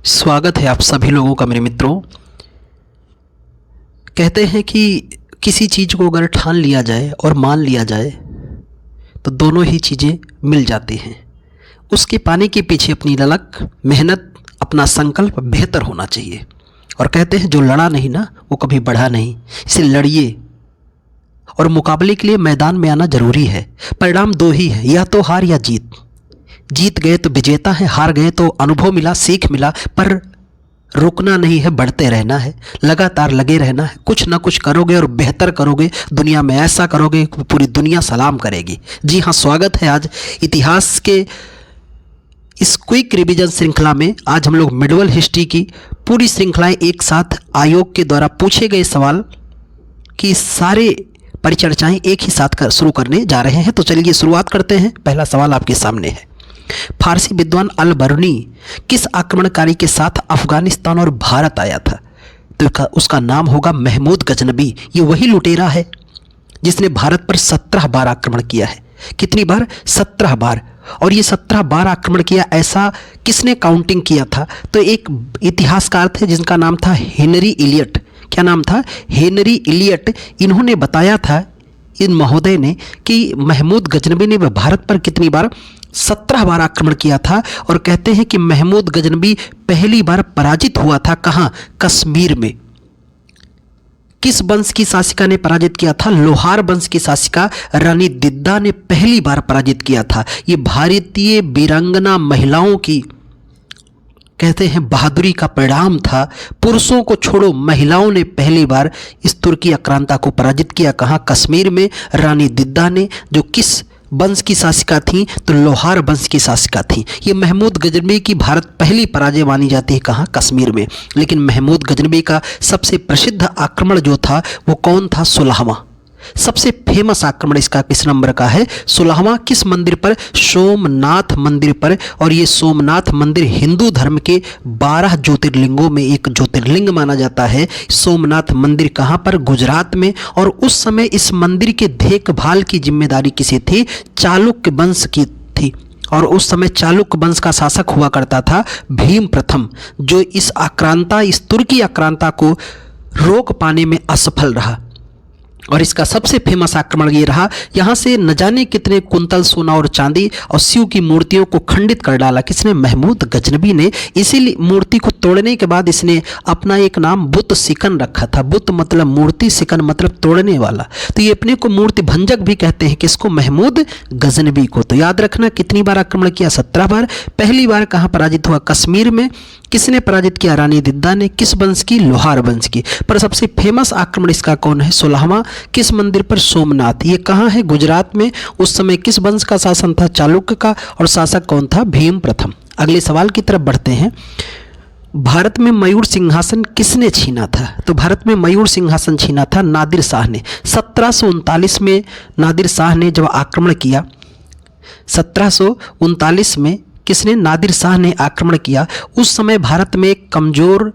स्वागत है आप सभी लोगों का मेरे मित्रों। कहते हैं कि किसी चीज़ को अगर ठान लिया जाए और मान लिया जाए तो दोनों ही चीज़ें मिल जाती हैं। उसके पाने के पीछे अपनी ललक, मेहनत, अपना संकल्प बेहतर होना चाहिए। और कहते हैं जो लड़ा नहीं ना वो कभी बढ़ा नहीं। इसे लड़िए और मुकाबले के लिए मैदान में आना ज़रूरी है। परिणाम दो ही है, या तो हार या जीत। जीत गए तो विजेता है, हार गए तो अनुभव मिला, सीख मिला। पर रुकना नहीं है, बढ़ते रहना है, लगातार लगे रहना है। कुछ ना कुछ करोगे और बेहतर करोगे, दुनिया में ऐसा करोगे कि पूरी दुनिया सलाम करेगी। जी हाँ, स्वागत है आज इतिहास के इस क्विक रिवीजन श्रृंखला में। आज हम लोग मिडिवल हिस्ट्री की पूरी श्रृंखलाएं एक साथ आयोग के द्वारा पूछे गए सवाल की सारे परिचर्चाएं एक ही साथ शुरू करने जा रहे हैं। तो चलिए शुरुआत करते हैं। पहला सवाल आपके सामने है, फारसी विद्वान अल बरूनी किस आक्रमणकारी के साथ अफगानिस्तान और भारत आया था? तो उसका नाम होगा महमूद गजनबी। ये वही लुटेरा है जिसने भारत पर 17 बार आक्रमण किया है। कितनी बार? 17 बार। और ये 17 बार आक्रमण किया, ऐसा किसने काउंटिंग किया था? तो एक इतिहासकार थे जिनका नाम था हेनरी इलियट। क्या नाम था? Henry Elliot. इन्होंने बताया था, इन महोदय ने, कि महमूद गजनबी ने भारत पर कितनी बार? 17 बार आक्रमण किया था। और कहते हैं कि महमूद गजनबी पहली बार पराजित हुआ था कहाँ? कश्मीर में। किस वंश की शासिका ने पराजित किया था? लोहार वंश की शासिका रानी दिद्दा ने पहली बार पराजित किया था। ये भारतीय वीरांगना महिलाओं की, कहते हैं, बहादुरी का परिणाम था। पुरुषों को छोड़ो, महिलाओं ने पहली बार इस तुर्की आक्रांता को पराजित किया। कहाँ? कश्मीर में। रानी दिद्दा ने, जो किस वंश की शासिका थी? तो लोहार वंश की शासिका थी। ये महमूद गजनबी की भारत पहली पराजय मानी जाती है। कहाँ? कश्मीर में। लेकिन महमूद गजनबी का सबसे प्रसिद्ध आक्रमण जो था वो कौन था? 16वां। सबसे फेमस आक्रमण इसका किस नंबर का है? 16वां। किस मंदिर पर? सोमनाथ मंदिर पर। और ये सोमनाथ मंदिर हिंदू धर्म के 12 ज्योतिर्लिंगों में एक ज्योतिर्लिंग माना जाता है। सोमनाथ मंदिर कहाँ पर? गुजरात में। और उस समय इस मंदिर के देखभाल की जिम्मेदारी किसी थी? चालुक्य वंश की थी। और उस समय चालुक्य वंश का शासक हुआ करता था भीम प्रथम, जो इस आक्रांता, इस तुर्की आक्रांता को रोक पाने में असफल रहा। और इसका सबसे फेमस आक्रमण ये रहा, यहाँ से न जाने कितने कुंतल सोना और चांदी और शिव की मूर्तियों को खंडित कर डाला। किसने? महमूद गजनबी ने। इसीलिए मूर्ति को तोड़ने के बाद इसने अपना एक नाम बुत सिकन रखा था। बुत मतलब मूर्ति, सिकन मतलब तोड़ने वाला। तो ये अपने को मूर्ति भंजक भी कहते हैं। किसको? महमूद गजनबी को। तो याद रखना, कितनी बार आक्रमण किया? 17 बार। पहली बार कहाँ पराजित हुआ? कश्मीर में। किसने पराजित किया? रानी दिद्दा ने। किस वंश की? लोहार वंश की। पर सबसे फेमस आक्रमण इसका कौन है? 16वां। किस मंदिर पर? सोमनाथ। ये कहाँ है? गुजरात में। उस समय किस वंश का शासन था? चालुक्य का। और शासक कौन था? भीम प्रथम। अगले सवाल की तरफ बढ़ते हैं। भारत में मयूर सिंहासन किसने छीना था? तो भारत में मयूर सिंहासन छीना था नादिर शाह ने। 1739 में नादिर शाह ने जब आक्रमण किया, 1739 में किसने? नादिर शाह ने आक्रमण किया। उस समय भारत में एक कमज़ोर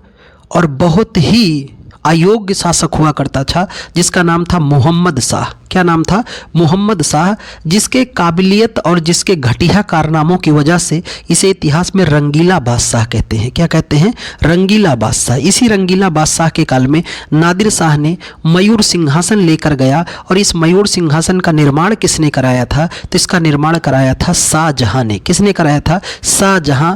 और बहुत ही अयोग्य शासक हुआ करता था जिसका नाम था मोहम्मद शाह। क्या नाम था? मोहम्मद शाह, जिसके काबिलियत और जिसके घटिया कारनामों की वजह से इसे इतिहास में रंगीला बादशाह कहते हैं। क्या कहते हैं? रंगीला बादशाह। इसी रंगीला बादशाह के काल में नादिर शाह ने मयूर सिंहासन लेकर गया। और इस मयूर सिंहासन का निर्माण किसने कराया था? तो इसका निर्माण कराया था शाहजहां ने। किसने कराया था? शाहजहां।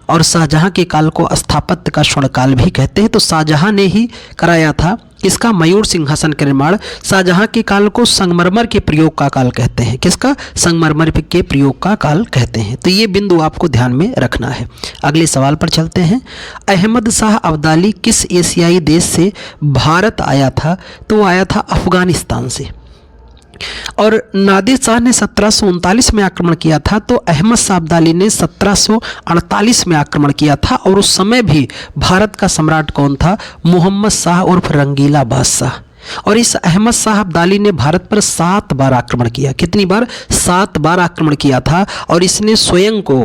और शाहजहां के काल को स्थापत्य का स्वर्णकाल भी कहते हैं। तो शाहजहां ने ही कराया था इसका मयूर सिंहासन का निर्माण। शाहजहां के काल को संगमरमर के प्रयोग का काल कहते हैं। किसका? संगमरमर के प्रयोग का काल कहते हैं। तो ये बिंदु आपको ध्यान में रखना है। अगले सवाल पर चलते हैं। अहमद शाह अब्दाली किस एशियाई देश से भारत आया था? तो वो आया था अफगानिस्तान से। और नादिर शाह ने 1739 में आक्रमण किया था, तो अहमद शाह अब्दाली ने 1748 में आक्रमण किया था। और उस समय भी भारत का सम्राट कौन था? मोहम्मद शाह उर्फ रंगीला बादशाह। और इस अहमद शाह अब्दाली ने भारत पर 7 बार आक्रमण किया। कितनी बार? 7 बार आक्रमण किया था। और इसने स्वयं को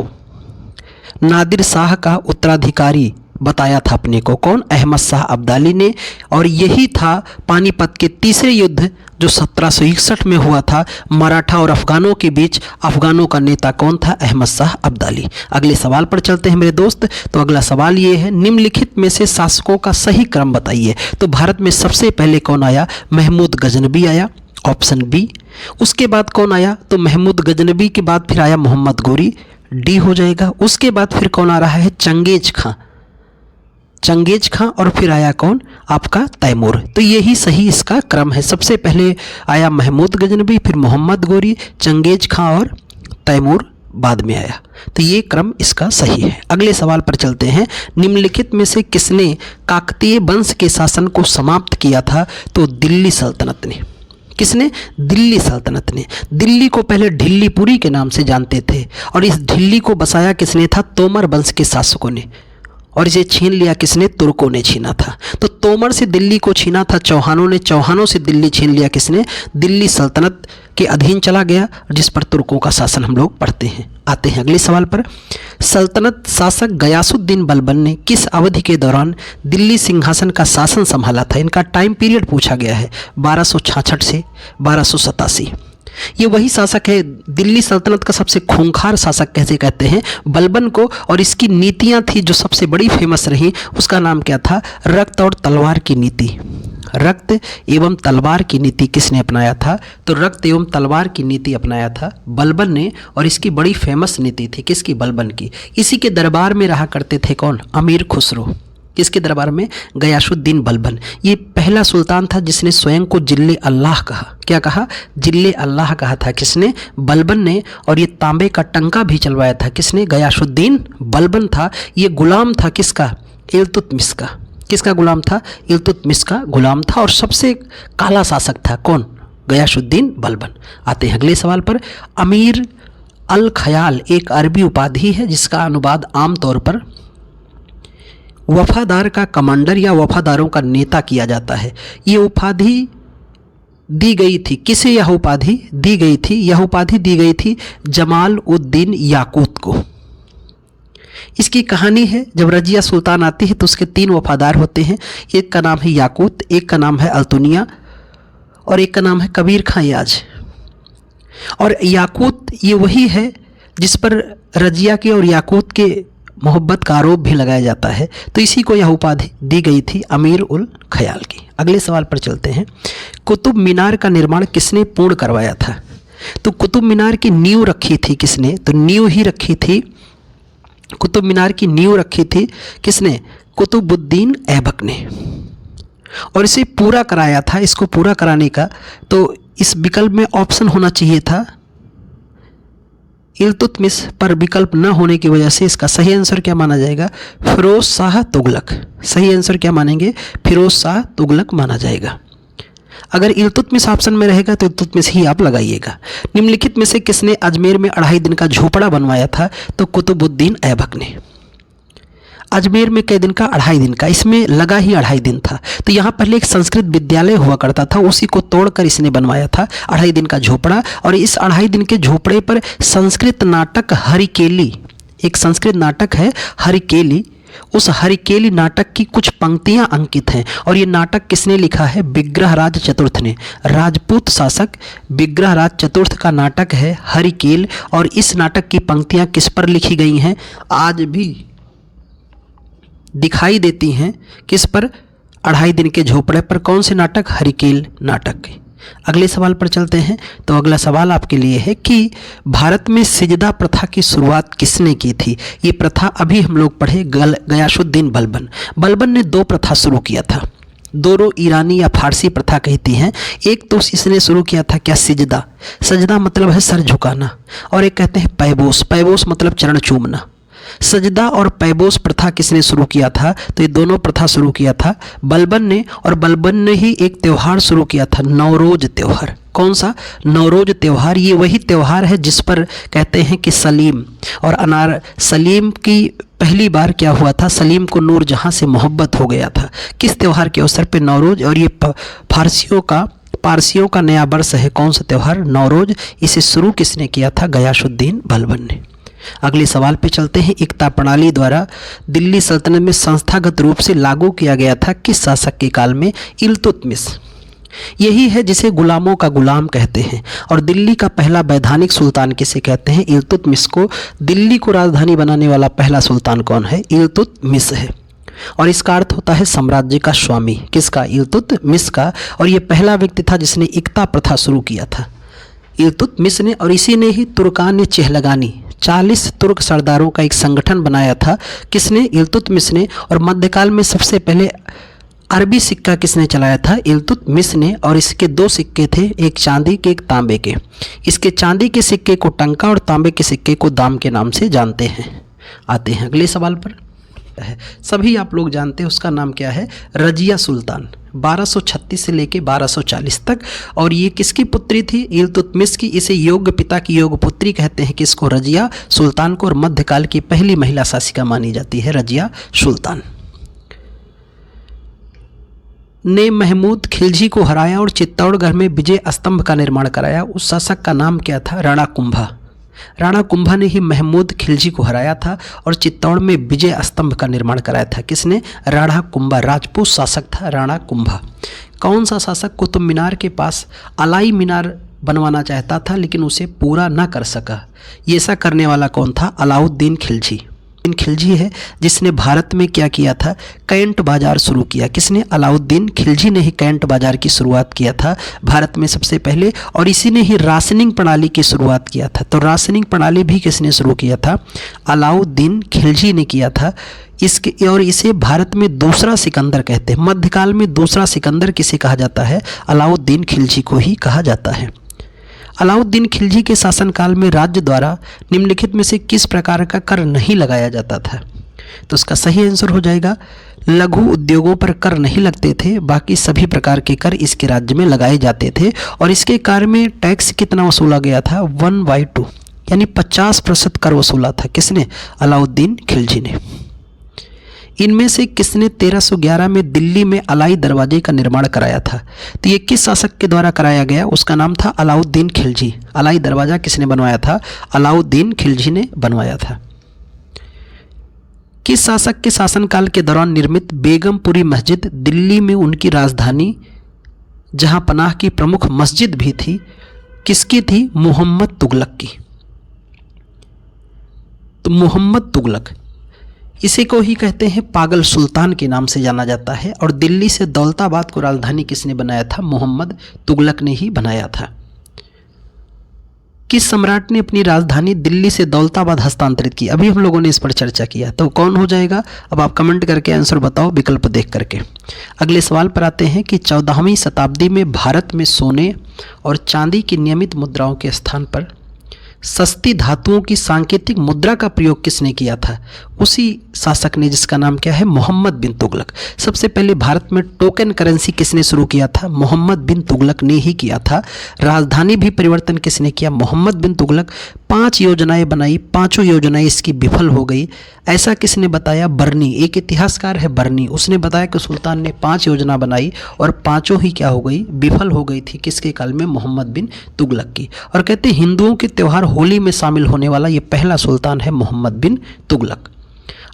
नादिर शाह का उत्तराधिकारी बताया था अपने को। कौन? अहमद शाह अब्दाली ने। और यही था पानीपत के तीसरे युद्ध जो 1761 में हुआ था मराठा और अफगानों के बीच। अफगानों का नेता कौन था? अहमद शाह अब्दाली। अगले सवाल पर चलते हैं मेरे दोस्त। तो अगला सवाल ये है, निम्नलिखित में से शासकों का सही क्रम बताइए। तो भारत में सबसे पहले कौन आया? महमूद गजनबी आया, ऑप्शन बी। उसके बाद कौन आया? तो महमूद गजनबी के बाद फिर आया मोहम्मद गोरी, डी हो जाएगा। उसके बाद फिर कौन आ रहा है? चंगेज खां, चंगेज खां। और फिर आया कौन? आपका तैमूर। तो यही सही इसका क्रम है। सबसे पहले आया महमूद गजनबी, फिर मोहम्मद गोरी, चंगेज खां और तैमूर बाद में आया। तो ये क्रम इसका सही है। अगले सवाल पर चलते हैं। निम्नलिखित में से किसने काकतीय वंश के शासन को समाप्त किया था? तो दिल्ली सल्तनत ने। किसने? दिल्ली सल्तनत ने। दिल्ली को पहले ढिल्लीपुरी के नाम से जानते थे और इस ढिल्ली को बसाया किसने था? तोमर वंश के शासकों ने। और इसे छीन लिया किसने? तुर्कों ने छीना था। तो तोमर से दिल्ली को छीना था चौहानों ने, चौहानों से दिल्ली छीन लिया किसने? दिल्ली सल्तनत के अधीन चला गया, जिस पर तुर्कों का शासन हम लोग पढ़ते हैं। आते हैं अगले सवाल पर। सल्तनत शासक गयासुद्दीन बलबन ने किस अवधि के दौरान दिल्ली सिंहासन का शासन संभाला था? इनका टाइम पीरियड पूछा गया है, 1266 से 1287। ये वही शासक है, दिल्ली सल्तनत का सबसे खूंखार शासक कैसे कहते हैं बलबन को। और इसकी नीतियां थी जो सबसे बड़ी फेमस रही, उसका नाम क्या था? रक्त और तलवार की नीति। रक्त एवं तलवार की नीति किसने अपनाया था? तो रक्त एवं तलवार की नीति अपनाया था बलबन ने। और इसकी बड़ी फेमस नीति थी किसकी? बलबन की। इसी के दरबार में रहा करते थे कौन? अमीर खुसरो। किसके दरबार में? गयासुद्दीन बलबन। ये पहला सुल्तान था जिसने स्वयं को जिल्ले अल्लाह कहा। क्या कहा? जिल्ले अल्लाह कहा था। किसने? बलबन ने। और ये तांबे का टंका भी चलवाया था किसने? गयासुद्दीन बलबन था। ये गुलाम था किसका? इल्तुतमिश का। किसका गुलाम था? इल्तुतमिश का गुलाम था। और सबसे काला शासक था कौन? गयासुद्दीन बलबन। आते हैं अगले सवाल पर। अमीर अल खयाल एक अरबी उपाधि है जिसका अनुवाद आमतौर पर वफादार का कमांडर या वफादारों का नेता किया जाता है। ये उपाधि दी गई थी किसे? यह उपाधि दी गई थी, यह उपाधि दी गई थी जमाल उद्दीन याकूत को। इसकी कहानी है, जब रजिया सुल्तान आती है तो उसके 3 वफादार होते हैं। एक का नाम है याकूत, एक का नाम है अल्तुनिया और एक का नाम है कबीर खां याज। और याकूत ये वही है जिस पर रजिया के और याकूत के मोहब्बत का आरोप भी लगाया जाता है। तो इसी को यह उपाधि दी गई थी अमीर उल खयाल की। अगले सवाल पर चलते हैं। कुतुब मीनार का निर्माण किसने पूर्ण करवाया था? तो कुतुब मीनार की नींव रखी थी किसने? तो नींव ही रखी थी, कुतुब मीनार की नींव रखी थी किसने? कुतुबुद्दीन ऐबक ने। और इसे पूरा कराया था, इसको पूरा कराने का तो इस विकल्प में ऑप्शन होना चाहिए था इल्तुतमिश, पर विकल्प न होने की वजह से इसका सही आंसर क्या माना जाएगा? फिरोज शाह तुगलक। सही आंसर क्या मानेंगे? फिरोज शाह तुगलक माना जाएगा। अगर इल्तुतमिश ऑप्शन में रहेगा तो इल्तुतमिश ही आप लगाइएगा। निम्नलिखित में से किसने अजमेर में 2.5 दिन का झोपड़ा बनवाया था? तो कुतुबुद्दीन ऐबक ने। अजमेर में कई दिन का? 2.5 दिन का। इसमें लगा ही 2.5 दिन था। तो यहाँ पहले एक संस्कृत विद्यालय हुआ करता था, उसी को तोड़कर इसने बनवाया था 2.5 दिन का झोपड़ा। और इस 2.5 दिन के झोपड़े पर संस्कृत नाटक हरिकेली, एक संस्कृत नाटक है हरिकेली, उस हरिकेली नाटक की कुछ पंक्तियां अंकित हैं। और ये नाटक किसने लिखा है? विग्रहराज चतुर्थ ने। राजपूत शासक विग्रहराज चतुर्थ का नाटक है हरिकेल। और इस नाटक की पंक्तियां किस पर लिखी गई हैं? आज भी दिखाई देती हैं। किस पर? 2.5 दिन के झोपड़े पर। कौन से नाटक? हरिकेल नाटक। अगले सवाल पर चलते हैं। तो अगला सवाल आपके लिए है कि भारत में सिजदा प्रथा की शुरुआत किसने की थी? ये प्रथा अभी हम लोग पढ़े गयासुद्दीन बलबन। बलबन ने 2 प्रथा शुरू किया था, दोनों ईरानी या फारसी प्रथा कहती हैं। एक तो इसने शुरू किया था क्या? सिजदा। सजदा मतलब है सर झुकाना। और एक कहते हैं पैबोस। पैबोस मतलब चरण चूमना। सजदा और पैबोस प्रथा किसने शुरू किया था? तो ये दोनों प्रथा शुरू किया था बलबन ने। और बलबन ने ही एक त्यौहार शुरू किया था, नवरोज त्यौहार। कौन सा? नवरोज त्यौहार। ये वही त्यौहार है जिस पर कहते हैं कि सलीम और अनार, सलीम की पहली बार क्या हुआ था? सलीम को नूरजहां से मोहब्बत हो गया था। किस त्यौहार के अवसर पे? नवरोज। और ये पारसियों का नया वर्ष है। कौन सा त्यौहार? नवरोज। इसे शुरू किसने किया था? गयासुद्दीन बलबन ने। अगले सवाल पे चलते हैं। इक्ता प्रणाली द्वारा दिल्ली सल्तनत में संस्थागत रूप से लागू किया गया था किस शासक के काल में? इल्तुतमिश। यही है जिसे गुलामों का गुलाम कहते हैं। और दिल्ली का पहला वैधानिक सुल्तान किसे कहते हैं? इल्तुतमिश को। दिल्ली को राजधानी बनाने वाला पहला सुल्तान कौन है? इल्तुतमिश है। और इसका अर्थ होता है साम्राज्य का स्वामी। किसका? इल्तुतमिश का। और ये पहला व्यक्ति था जिसने इक्ता प्रथा शुरू किया था, इल्तुतमिश ने। और इसी ने ही तुर्कान चेहलगानी 40 तुर्क सरदारों का एक संगठन बनाया था। किसने? इल्तुतमिश ने। और मध्यकाल में सबसे पहले अरबी सिक्का किसने चलाया था? इल्तुतमिश ने। और इसके 2 सिक्के थे, एक चांदी के एक तांबे के। इसके चांदी के सिक्के को टंका और तांबे के सिक्के को दाम के नाम से जानते हैं। आते हैं अगले सवाल पर। सभी आप लोग जानते हैं, उसका नाम क्या है? रजिया सुल्तान। 1236 से लेके 1240 तक। और ये किसकी पुत्री थी? इल्तुतमिश की। इसे योग्य पिता की योग्य पुत्री कहते हैं। किसको? रजिया सुल्तान को। और मध्यकाल की पहली महिला शासिका मानी जाती है रजिया सुल्तान। ने महमूद खिलजी को हराया और चित्तौड़गढ़ में विजय स्तंभ का निर्माण कराया। उस शासक का नाम क्या था? राणा कुंभा। राणा कुंभा ने ही महमूद खिलजी को हराया था और चित्तौड़ में विजय स्तंभ का निर्माण कराया था। किसने? राणा कुंभा। राजपूत शासक था राणा कुंभा। कौन सा शासक कुतुब मीनार के पास अलाई मीनार बनवाना चाहता था लेकिन उसे पूरा ना कर सका? ये ऐसा करने वाला कौन था? अलाउद्दीन खिलजी। खिलजी है जिसने भारत में क्या किया था? कैंट बाजार शुरू किया। किसने? अलाउद्दीन खिलजी ने ही कैंट बाजार की शुरुआत किया था भारत में सबसे पहले। और इसी ने ही राशनिंग प्रणाली की शुरुआत किया था। तो राशनिंग प्रणाली भी किसने शुरू किया था? अलाउद्दीन खिलजी ने किया था। इसके और इसे भारत में दूसरा सिकंदर कहते हैं। मध्यकाल में दूसरा सिकंदर किसे कहा जाता है? अलाउद्दीन खिलजी को ही कहा जाता है। अलाउद्दीन खिलजी के शासनकाल में राज्य द्वारा निम्नलिखित में से किस प्रकार का कर नहीं लगाया जाता था? तो उसका सही आंसर हो जाएगा लघु उद्योगों पर कर नहीं लगते थे, बाकी सभी प्रकार के कर इसके राज्य में लगाए जाते थे। और इसके कार्य में टैक्स कितना वसूला गया था? 1/2 यानी 50% कर वसूला था। किसने? अलाउद्दीन खिलजी ने। इनमें से किसने 1311 में दिल्ली में अलाई दरवाजे का निर्माण कराया था? तो ये किस शासक के द्वारा कराया गया? उसका नाम था अलाउद्दीन खिलजी। अलाई दरवाजा किसने बनवाया था? अलाउद्दीन खिलजी ने बनवाया था। किस शासक के शासनकाल के दौरान निर्मित बेगमपुरी मस्जिद दिल्ली में उनकी राजधानी जहां पनाह की प्रमुख मस्जिद भी थी, किसकी थी? मोहम्मद तुगलक की। तो मोहम्मद तुगलक, इसी को ही कहते हैं पागल सुल्तान के नाम से जाना जाता है। और दिल्ली से दौलताबाद को राजधानी किसने बनाया था? मोहम्मद तुगलक ने ही बनाया था। किस सम्राट ने अपनी राजधानी दिल्ली से दौलताबाद हस्तांतरित की? अभी हम लोगों ने इस पर चर्चा किया, तो कौन हो जाएगा? अब आप कमेंट करके आंसर बताओ विकल्प देख करके। अगले सवाल पर आते हैं कि 14वीं शताब्दी में भारत में सोने और चांदी की नियमित मुद्राओं के स्थान पर सस्ती धातुओं की सांकेतिक मुद्रा का प्रयोग किसने किया था? उसी शासक ने, जिसका नाम क्या है? मोहम्मद बिन तुगलक। सबसे पहले भारत में टोकन करेंसी किसने शुरू किया था? मोहम्मद बिन तुगलक ने ही किया था। राजधानी भी परिवर्तन किसने किया? मोहम्मद बिन तुगलक। 5 योजनाएं बनाई, 5 योजनाएं इसकी विफल हो गई। ऐसा किसने बताया? बर्नी, एक इतिहासकार है बर्नी। उसने बताया कि सुल्तान ने 5 योजना बनाई और 5 ही क्या हो गई? विफल हो गई थी। किसके काल में? मोहम्मद बिन तुगलक की। और कहते हैं हिंदुओं के त्यौहार होली में शामिल होने वाला ये पहला सुल्तान है मोहम्मद बिन तुगलक।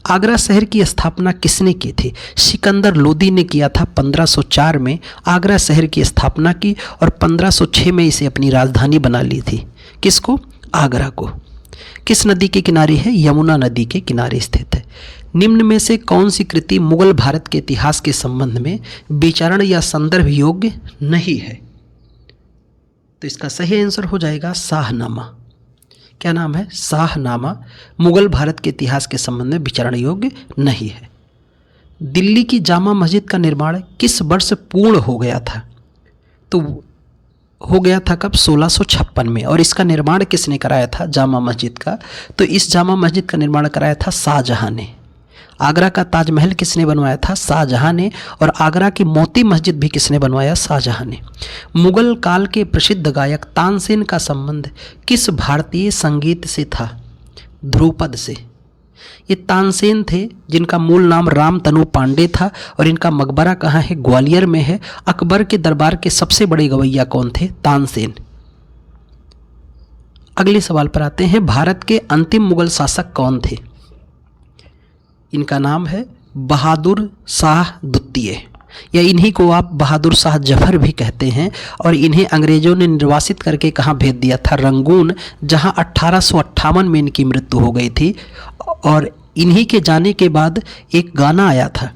आगरा शहर की स्थापना किसने की थी? सिकंदर लोदी ने किया था। 1504 में आगरा शहर की स्थापना की और 1506 में इसे अपनी राजधानी बना ली थी। किसको? आगरा को। किस नदी के किनारे है? यमुना नदी के किनारे स्थित है। निम्न में से कौन सी कृति मुगल भारत के इतिहास के संबंध में विचारण या संदर्भ योग्य नहीं है? तो इसका सही आंसर हो जाएगा शाहनामा। क्या नाम है? शाहनामा। मुगल भारत के इतिहास के संबंध में विचारण योग्य नहीं है। दिल्ली की जामा मस्जिद का निर्माण किस वर्ष पूर्ण हो गया था? तो हो गया था कब? 1656 में। और इसका निर्माण किसने कराया था जामा मस्जिद का? तो इस जामा मस्जिद का निर्माण कराया था शाहजहां ने। आगरा का ताजमहल किसने बनवाया था? शाहजहां ने। और आगरा की मोती मस्जिद भी किसने बनवाया? शाहजहां ने। मुगल काल के प्रसिद्ध गायक तानसेन का संबंध किस भारतीय संगीत से था? ध्रुपद से। ये तानसेन थे जिनका मूल नाम रामतनु पांडे था और इनका मकबरा कहाँ है? ग्वालियर में है। अकबर के दरबार के सबसे बड़े गवैया कौन थे? तानसेन। अगले सवाल पर आते हैं, भारत के अंतिम मुगल शासक कौन थे? इनका नाम है बहादुर शाह द्वितीय, या इन्हीं को आप बहादुर शाह जफर भी कहते हैं। और इन्हें अंग्रेजों ने निर्वासित करके कहाँ भेज दिया था? रंगून, जहाँ 1858 में इनकी मृत्यु हो गई थी। और इन्हीं के जाने के बाद एक गाना आया था,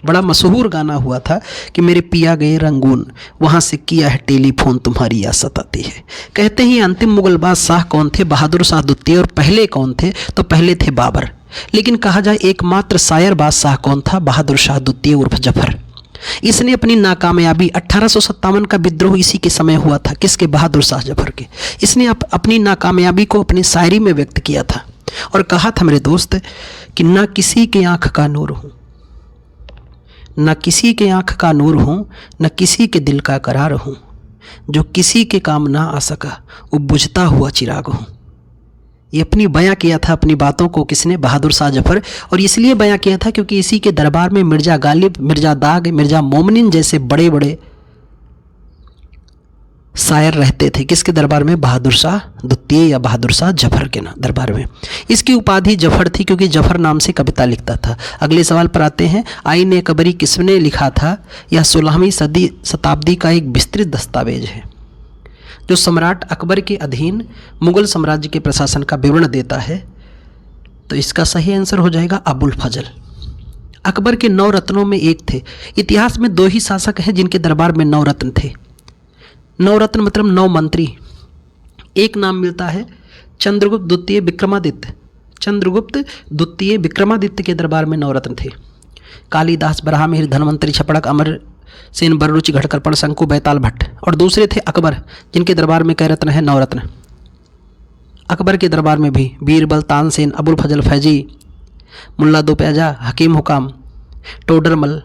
बड़ा मशहूर गाना हुआ था कि मेरे पिया गए रंगून, वहाँ से किया है टेलीफोन तुम्हारी याद सताती है। कहते हैं अंतिम मुगल बादशाह कौन थे? बहादुर शाह द्वितीय। और पहले कौन थे? तो पहले थे बाबर। लेकिन कहा जाए एकमात्र शायर बादशाह कौन था? बहादुर शाह द्वितीय उर्फ जफर। इसने अपनी नाकामयाबी 1857 का विद्रोह इसी के समय हुआ था। किसके? बहादुर शाह जफर के। इसने अपनी नाकामयाबी को अपनी शायरी में व्यक्त किया था और कहा था मेरे दोस्त कि ना किसी के आँख का नूर हूँ, न किसी के आँख का नूर हूँ, न किसी के दिल का करार हूँ, जो किसी के काम ना आ सका वो बुझता हुआ चिराग हूँ। ये अपनी बयां किया था अपनी बातों को, किसने? बहादुर शाह जफर। और इसलिए बयां किया था क्योंकि इसी के दरबार में मिर्ज़ा गालिब, मिर्ज़ा दाग, मिर्ज़ा मोमिन जैसे बड़े बड़े शायर रहते थे। किसके दरबार में? बहादुर शाह द्वितीय या बहादुर शाह जफर के दरबार में। इसकी उपाधि जफर थी क्योंकि जफर नाम से कविता लिखता था। अगले सवाल पर आते हैं, आईन अकबरी किसने लिखा था? यह 16वीं शताब्दी का एक विस्तृत दस्तावेज है जो सम्राट अकबर के अधीन मुगल साम्राज्य के प्रशासन का विवरण देता है। तो इसका सही आंसर हो जाएगा अबुल फजल। अकबर के 9 रत्नों में एक थे। इतिहास में 2 ही शासक हैं जिनके दरबार में 9 रत्न थे। 9 रत्न मतलब 9 मंत्री। एक नाम मिलता है चंद्रगुप्त द्वितीय विक्रमादित्य। चंद्रगुप्त द्वितीय विक्रमादित्य के दरबार में 9 रत्न थे। कालिदास, बरहामिहिर, धन्वंतरि, छपड़क, अमर सेन, बररुचि, घटकर्पण, शंकु, बैताल भट्ट। और दूसरे थे अकबर, जिनके दरबार में कई रत्न है? 9 रत्न। अकबर के दरबार में भी बीरबल, तानसेन, अबुल फजल फैजी, मुल्ला दो प्याजा, हकीम हुकाम, टोडरमल,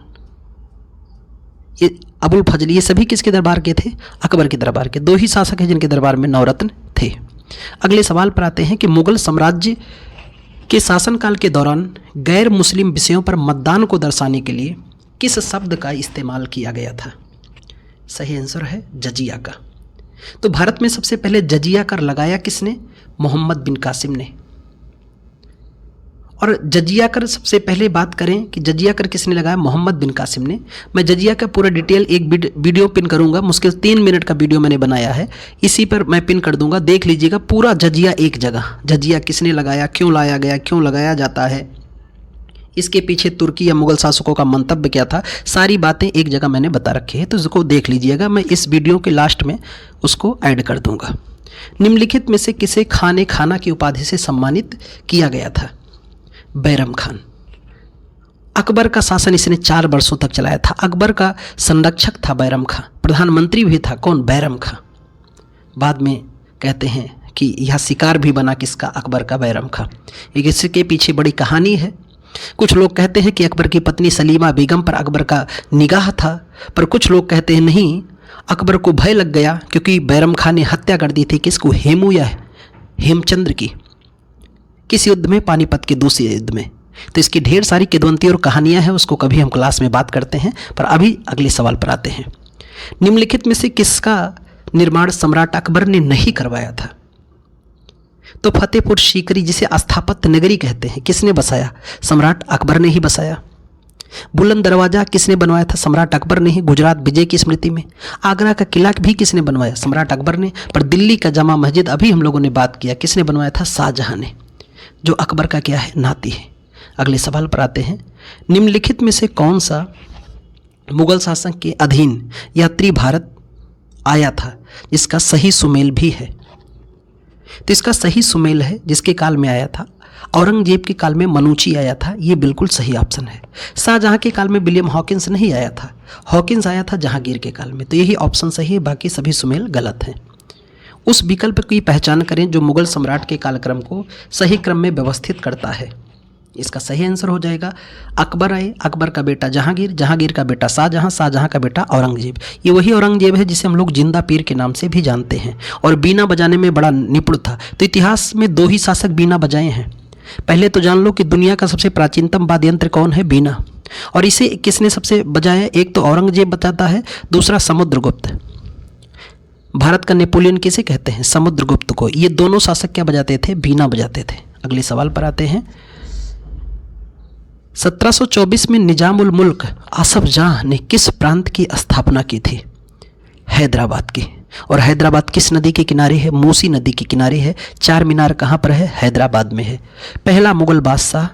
ये अबुल फजल, ये सभी किसके दरबार के थे? अकबर के दरबार के। 2 ही शासक हैं जिनके दरबार में 9 रत्न थे। अगले सवाल पर आते हैं कि मुगल साम्राज्य के शासनकाल के दौरान गैर मुस्लिम विषयों पर मतदान को दर्शाने के लिए किस शब्द का इस्तेमाल किया गया था? सही आंसर है जजिया का। तो भारत में सबसे पहले जजिया कर लगाया किसने? मोहम्मद बिन कासिम ने। और जजिया कर सबसे पहले बात करें कि जजिया कर किसने लगाया? मोहम्मद बिन कासिम ने। मैं जजिया का पूरा डिटेल एक वीडियो पिन करूंगा, मुश्किल 3 मिनट का वीडियो मैंने बनाया है, इसी पर मैं पिन कर दूंगा, देख लीजिएगा पूरा जजिया एक जगह। जजिया किसने लगाया, क्यों लाया गया, क्यों लगाया जाता है, इसके पीछे तुर्की या मुगल शासकों का मंतव्य क्या था, सारी बातें एक जगह मैंने बता रखी है, तो उसको देख लीजिएगा। मैं इस वीडियो के लास्ट में उसको ऐड कर दूंगा। निम्नलिखित में से किसे खाने खाना की उपाधि से सम्मानित किया गया था? बैरम खान। अकबर का शासन इसने 4 वर्षों तक चलाया था। अकबर का संरक्षक था बैरम खां, प्रधानमंत्री भी था। कौन? बैरम खां। बाद में कहते हैं कि यह शिकार भी बना किसका? अकबर का, बैरम खां। इसके पीछे बड़ी कहानी है। कुछ लोग कहते हैं कि अकबर की पत्नी सलीमा बेगम पर अकबर का निगाह था, पर कुछ लोग कहते हैं नहीं, अकबर को भय लग गया क्योंकि बैरम खान ने हत्या कर दी थी किसको? हेमू या हेमचंद्र की। किस युद्ध में? पानीपत के दूसरे युद्ध में। तो इसकी ढेर सारी किदवंती और कहानियां हैं, उसको कभी हम क्लास में बात करते हैं। पर अभी अगले सवाल पर आते हैं। निम्नलिखित में से किसका निर्माण सम्राट अकबर ने नहीं करवाया था? तो फतेहपुर सीकरी, जिसे स्थापत्य नगरी कहते हैं, किसने बसाया? सम्राट अकबर ने ही बसाया। बुलंद दरवाजा किसने बनवाया था? सम्राट अकबर ने ही, गुजरात विजय की स्मृति में। आगरा का किला भी किसने बनवाया? सम्राट अकबर ने। पर दिल्ली का जामा मस्जिद अभी हम लोगों ने बात किया, किसने बनवाया था? शाहजहां ने, जो अकबर का क्या है? नाती है। अगले सवाल पर आते हैं। निम्नलिखित में से कौन सा मुगल शासक के अधीन यात्री भारत आया था जिसका सही सुमेल भी है? तो इसका सही सुमेल है जिसके काल में आया था, औरंगजेब के काल में मनुची आया था, ये बिल्कुल सही ऑप्शन है। शाहजहां के काल में विलियम हॉकिंस नहीं आया था, हॉकिंस आया था जहांगीर के काल में। तो यही ऑप्शन सही है, बाकी सभी सुमेल गलत हैं। उस विकल्प की पहचान करें जो मुगल सम्राट के कालक्रम को सही क्रम में व्यवस्थित करता है। इसका सही आंसर हो जाएगा अकबर आए, अकबर का बेटा जहांगीर, जहांगीर का बेटा शाहजहां, शाहजहां का बेटा औरंगजेब। ये वही औरंगजेब है जिसे हम लोग जिंदा पीर के नाम से भी जानते हैं, और बीना बजाने में बड़ा निपुण था। तो इतिहास में 2 ही शासक बीना बजाए हैं। पहले तो जान लो कि दुनिया का सबसे प्राचीनतम वाद्य यंत्र कौन है? बीना। और इसे किसने सबसे बजाया? एक तो औरंगजेब बताता है, दूसरा समुद्रगुप्त। भारत का नेपोलियन किसे कहते हैं? समुद्रगुप्त को। ये दोनों शासक क्या बजाते थे? बीना बजाते थे। अगले सवाल पर आते हैं। 1724 में निजामुल मुल्क आसफ जाह ने किस प्रांत की स्थापना की थी? हैदराबाद की। और हैदराबाद किस नदी के किनारे है? मूसी नदी के किनारे है। चार मीनार कहाँ पर है? हैदराबाद में है। पहला मुगल बादशाह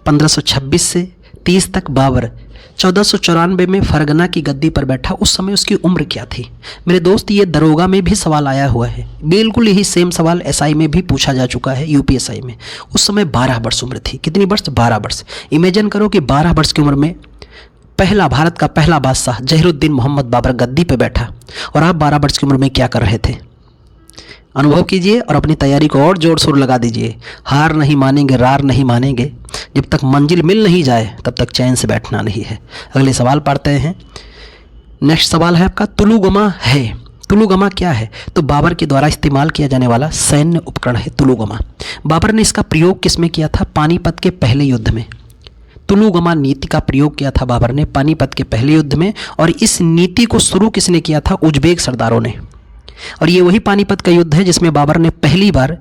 1526 से 30 तक बाबर 1494 में फरगना की गद्दी पर बैठा। उस समय उसकी उम्र क्या थी? मेरे दोस्त, ये दरोगा में भी सवाल आया हुआ है। बिल्कुल यही सेम सवाल एसआई में भी पूछा जा चुका है, यूपीएसआई में। उस समय 12 वर्ष उम्र थी। कितनी वर्ष? 12 वर्ष। इमेजिन करो कि 12 वर्ष की उम्र में भारत का पहला बादशाह जहीरुद्दीन मोहम्मद बाबर गद्दी पे बैठा और आप 12 वर्ष की उम्र में क्या कर रहे थे? अनुभव कीजिए और अपनी तैयारी को और जोर शोर लगा दीजिए। हार नहीं मानेंगे, रार नहीं मानेंगे। जब तक मंजिल मिल नहीं जाए तब तक चैन से बैठना नहीं है। अगले सवाल पढ़ते हैं। नेक्स्ट सवाल है आपका, तुलुगमा है। तुलुगमा क्या है? तो बाबर के द्वारा इस्तेमाल किया जाने वाला सैन्य उपकरण है तुलुगमा। बाबर ने इसका प्रयोग किसमें किया था? पानीपत के पहले युद्ध में। तुलुगमा नीति का प्रयोग किया था बाबर ने पानीपत के पहले युद्ध में। और इस नीति को शुरू किसने किया था? उज्बेक सरदारों ने। और ये वही पानीपत का युद्ध है जिसमें बाबर ने पहली बार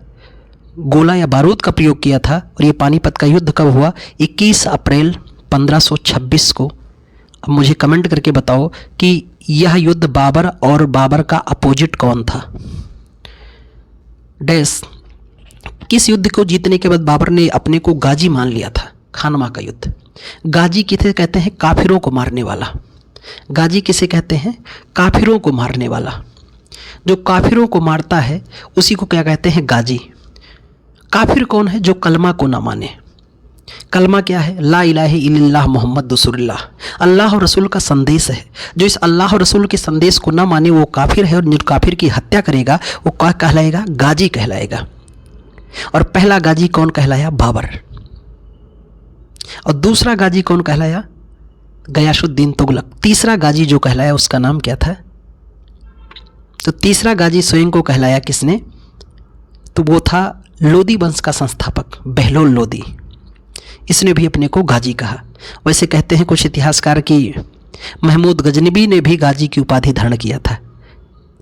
गोला या बारूद का प्रयोग किया था। और ये पानीपत का युद्ध कब हुआ? 21 अप्रैल 1526 को। अब मुझे कमेंट करके बताओ कि यह युद्ध बाबर और बाबर का अपोजिट कौन था? डैश। किस युद्ध को जीतने के बाद बाबर ने अपने को गाजी मान लिया था? खानवा का युद्ध। गाजी किसे कहते हैं? काफिरों को मारने वाला। गाजी किसे कहते हैं? काफिरों को मारने वाला। जो काफिरों को मारता है उसी को क्या कहते हैं? गाजी। काफिर कौन है? जो कलमा को ना माने। कलमा क्या है? ला इलाहा इल्लल्लाह मुहम्मद रसूलुल्लाह। अल्लाह और रसूल का संदेश है। जो इस अल्लाह और रसूल के संदेश को ना माने वो काफिर है। और जो काफिर की हत्या करेगा वो क्या कहलाएगा? गाजी कहलाएगा। और पहला गाजी कौन कहलाया? बाबर। और दूसरा गाजी कौन कहलाया? गयासुद्दीन तुगलक। तीसरा गाजी जो कहलाया उसका नाम क्या था? तो तीसरा गाजी स्वयं को कहलाया किसने? तो वो था लोदी वंश का संस्थापक बहलोल लोदी। इसने भी अपने को गाजी कहा। वैसे कहते हैं कुछ इतिहासकार कि महमूद गजनबी ने भी गाजी की उपाधि धारण किया था।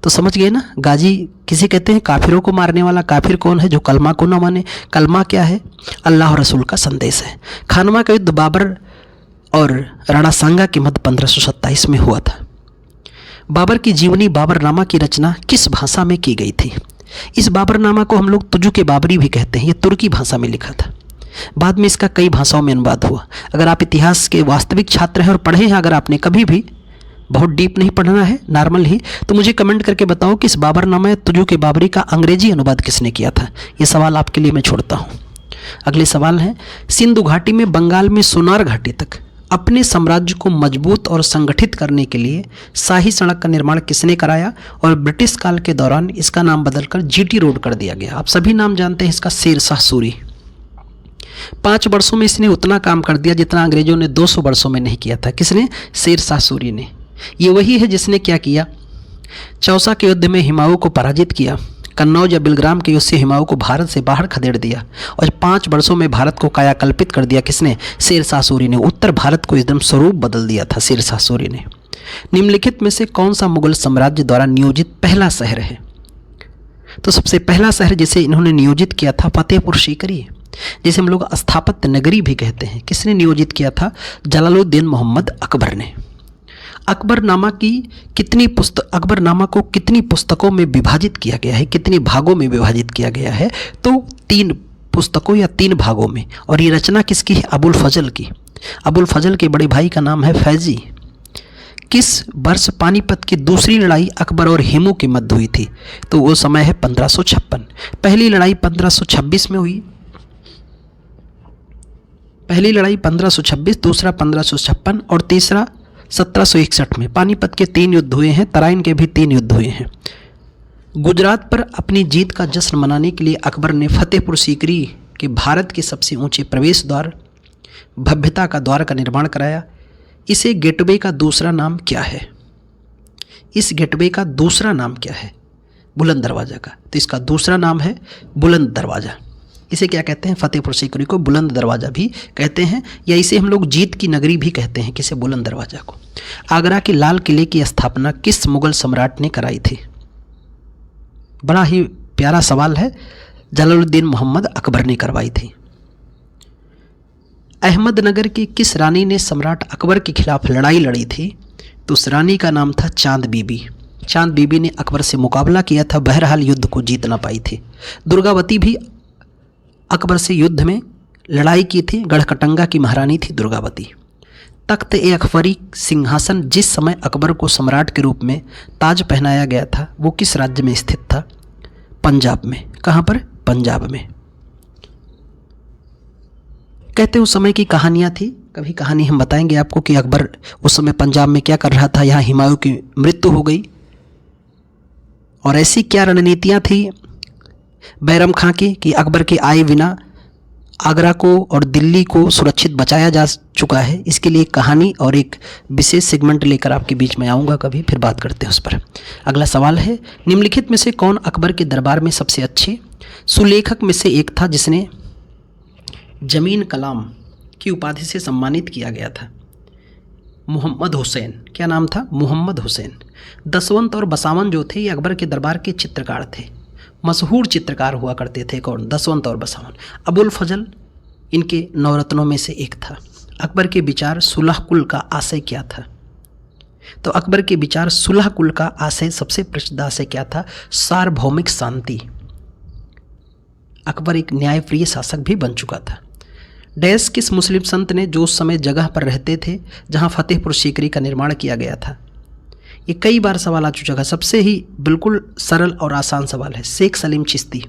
तो समझ गए ना, गाजी किसे कहते हैं? काफिरों को मारने वाला। काफिर कौन है? जो कलमा को ना माने। कलमा क्या है? अल्लाह और रसूल का संदेश है। खानवा का युद्ध बाबर और राणा सांगा के मध्य 1527 में हुआ था। बाबर की जीवनी बाबरनामा की रचना किस भाषा में की गई थी? इस बाबरनामा को हम लोग तुजु के बाबरी भी कहते हैं। ये तुर्की भाषा में लिखा था। बाद में इसका कई भाषाओं में अनुवाद हुआ। अगर आप इतिहास के वास्तविक छात्र हैं और पढ़े हैं, अगर आपने कभी भी, बहुत डीप नहीं पढ़ना है, नॉर्मल ही, तो मुझे कमेंट करके बताओ कि इस बाबरनामा तुजु के बाबरी का अंग्रेजी अनुवाद किसने किया था? ये सवाल आपके लिए मैं छोड़ता हूँ। अगले सवाल है, सिंधु घाटी में बंगाल में सोनार घाटी तक अपने साम्राज्य को मजबूत और संगठित करने के लिए शाही सड़क का निर्माण किसने कराया? और ब्रिटिश काल के दौरान इसका नाम बदलकर जीटी रोड कर दिया गया। आप सभी नाम जानते हैं इसका, शेर शाह सूरी। 5 वर्षों में इसने उतना काम कर दिया जितना अंग्रेजों ने 200 वर्षों में नहीं किया था। किसने? शेर शाह सूरी ने। ये वही है जिसने क्या किया? चौसा के युद्ध में हिमायू को पराजित किया। कन्नौज या बिलग्राम के युद्ध से हिमायू को भारत से बाहर खदेड़ दिया और 5 वर्षों में भारत को कायाकल्पित कर दिया। किसने? शेर शाह सूरी ने। उत्तर भारत को एकदम स्वरूप बदल दिया था शेर शाह सूरी ने। निम्नलिखित में से कौन सा मुगल साम्राज्य द्वारा नियोजित पहला शहर है? तो सबसे पहला शहर जिसे इन्होंने नियोजित किया था फतेहपुर सीकरी, जिसे हम लोग स्थापत्य नगरी भी कहते हैं। किसने नियोजित किया था? जलालुद्दीन मोहम्मद अकबर ने। अकबरनामा को कितनी पुस्तकों में विभाजित किया गया है? कितने भागों में विभाजित किया गया है? तो 3 पुस्तकों या 3 भागों में। और ये रचना किसकी है? अबुल फजल की। अबुल फजल के बड़े भाई का नाम है फैजी। किस वर्ष पानीपत की दूसरी लड़ाई अकबर और हेमू के मध्य हुई थी? तो वो समय है 1556। पहली लड़ाई 1526 में हुई। पहली लड़ाई 1526, दूसरा 1556 और तीसरा 1761 में। पानीपत के 3 युद्ध हुए हैं। तराइन के भी 3 युद्ध हुए हैं। गुजरात पर अपनी जीत का जश्न मनाने के लिए अकबर ने फतेहपुर सीकरी के भारत के सबसे ऊंचे प्रवेश द्वार भव्यता का द्वार का निर्माण कराया। इसे गेटवे का दूसरा नाम क्या है? इस गेटवे का दूसरा नाम क्या है? बुलंद दरवाज़ा का। तो इसका दूसरा नाम है बुलंद दरवाज़ा। इसे क्या कहते हैं? फतेहपुर सीकरी को बुलंद दरवाज़ा भी कहते हैं, या इसे हम लोग जीत की नगरी भी कहते हैं, किसे? बुलंद दरवाज़ा को। आगरा के लाल किले की स्थापना किस मुगल सम्राट ने कराई थी? बड़ा ही प्यारा सवाल है। जलालुद्दीन मोहम्मद अकबर ने करवाई थी। अहमदनगर की किस रानी ने सम्राट अकबर के खिलाफ लड़ाई लड़ी थी? तो उस रानी का नाम था चांद बीबी। चांद बीबी ने अकबर से मुकाबला किया था, बहरहाल युद्ध को जीत ना पाई थी। दुर्गावती भी अकबर से युद्ध में लड़ाई की थी, गढ़कटंगा की महारानी थी दुर्गावती। तख्त ए अकबरी सिंहासन जिस समय अकबर को सम्राट के रूप में ताज पहनाया गया था, वो किस राज्य में स्थित था? पंजाब में। कहाँ पर? पंजाब में। कहते उस समय की कहानियाँ थी, कभी कहानी हम बताएंगे आपको कि अकबर उस समय पंजाब में क्या कर रहा था। यहाँ हुमायूं की मृत्यु हो गई और ऐसी क्या रणनीतियाँ थी बैरम खां की कि अकबर के आए बिना आगरा को और दिल्ली को सुरक्षित बचाया जा चुका है। इसके लिए एक कहानी और एक विशेष सेगमेंट लेकर आपके बीच में आऊँगा कभी, फिर बात करते हैं उस पर। अगला सवाल है, निम्नलिखित में से कौन अकबर के दरबार में सबसे अच्छे सुलेखक में से एक था जिसने जमीन कलाम की उपाधि से सम्मानित किया गया था? मोहम्मद हुसैन। क्या नाम था? मोहम्मद हुसैन। दसवंत और बसावन जो थे ये अकबर के दरबार के चित्रकार थे, मशहूर चित्रकार हुआ करते थे। कौन? दसवंत और बसावन। अबुल फजल इनके नवरत्नों में से एक था। अकबर के विचार सुलह कुल का आशय क्या था? तो अकबर के विचार सुलह कुल का आशय, सबसे प्रसिद्ध आशय क्या था? सार्वभौमिक शांति। अकबर एक न्यायप्रिय शासक भी बन चुका था। डैश किस मुस्लिम संत ने जो उस समय जगह पर रहते थे जहां फतेहपुर सीकरी का निर्माण किया गया था? ये कई बार सवाल आ चुका है, सबसे ही बिल्कुल सरल और आसान सवाल है। शेख सलीम चिश्ती।